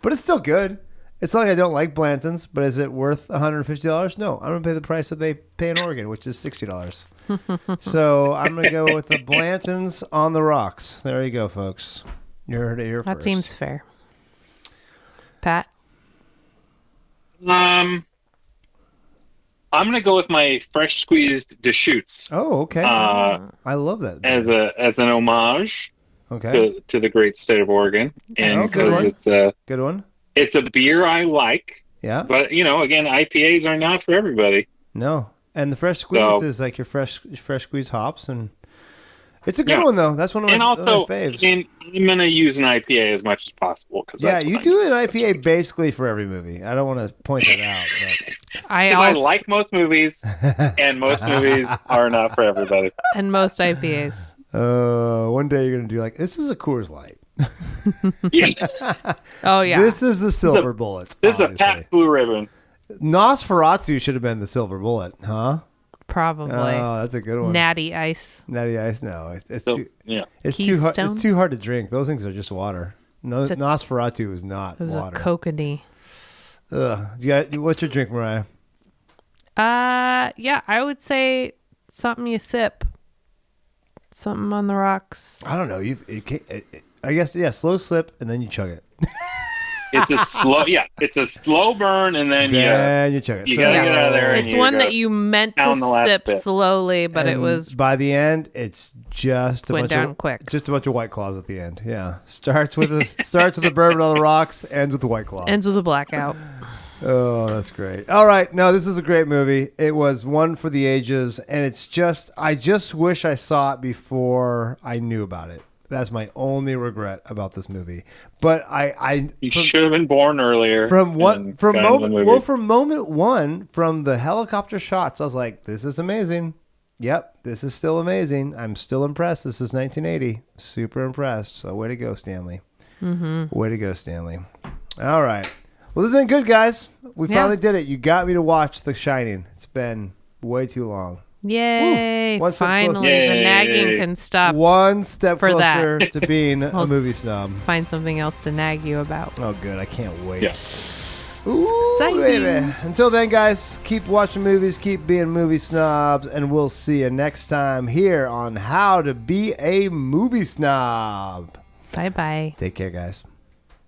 S1: it's still good. It's not like I don't like Blanton's, but is it worth $150? No, I'm going to pay the price that they pay in Oregon, which is $60. So I'm going to go with the Blanton's on the Rocks. There you go, folks. You heard it here
S8: That
S1: first.
S8: seems fair. Pat?
S5: I'm gonna go with my fresh squeezed Deschutes.
S1: Oh, okay. I love that
S5: as an homage to the great state of Oregon, and because it's a
S1: good one.
S5: It's a beer I like.
S1: Yeah.
S5: But again, IPAs are not for everybody.
S1: No, and the fresh squeeze is like your fresh squeeze hops, and it's a good one though. That's one of my faves.
S5: And I'm gonna use an IPA as much as possible because
S1: you do an IPA basically for every movie. I don't want to point that out, but
S5: I like most movies, and most movies are not for everybody.
S8: And most IPAs.
S1: One day you're gonna do like this is a Coors Light.
S8: Oh yeah.
S1: This is the silver bullet.
S5: This is a Pabst Blue Ribbon.
S1: Nosferatu should have been the silver bullet, huh?
S8: Probably.
S1: Oh, that's a good one.
S8: Natty Ice.
S1: Natty Ice. No, it's
S8: Keystone?
S1: too hard to drink. Those things are just water. No, Nosferatu is not
S8: water. It was
S1: water.
S8: a kokanee.
S1: What's your drink, Mariah?
S8: Yeah, I would say something you sip. Something on the rocks.
S1: I don't know. I guess slow slip and then you chug it.
S5: It's a slow burn and then
S1: you chug it.
S5: You gotta get out of there.
S8: It's one that you meant to sip slowly, but it was
S1: by the end. It's just
S8: went down quick.
S1: Just a bunch of White Claws at the end. Yeah, starts with the bourbon on the rocks, ends with the White Claw.
S8: Ends with a blackout.
S1: Oh, that's great. All right. No, this is a great movie. It was one for the ages, and I just wish I saw it before I knew about it. That's my only regret about this movie. But
S5: you should have been born earlier.
S1: From moment one, from the helicopter shots, I was like, this is amazing. Yep, this is still amazing. I'm still impressed. This is 1980. Super impressed. So way to go, Stanley.
S8: Mm-hmm.
S1: Way to go, Stanley. All right. Well, this has been good, guys. We finally did it. You got me to watch The Shining. It's been way too long.
S8: Yay. Finally, the nagging can stop.
S1: One step closer to being a movie snob.
S8: Find something else to nag you about.
S1: Oh, good. I can't wait.
S5: Yeah.
S1: Ooh, baby. Until then, guys, keep watching movies, keep being movie snobs, and we'll see you next time here on How to Be a Movie Snob.
S8: Bye-bye.
S1: Take care, guys.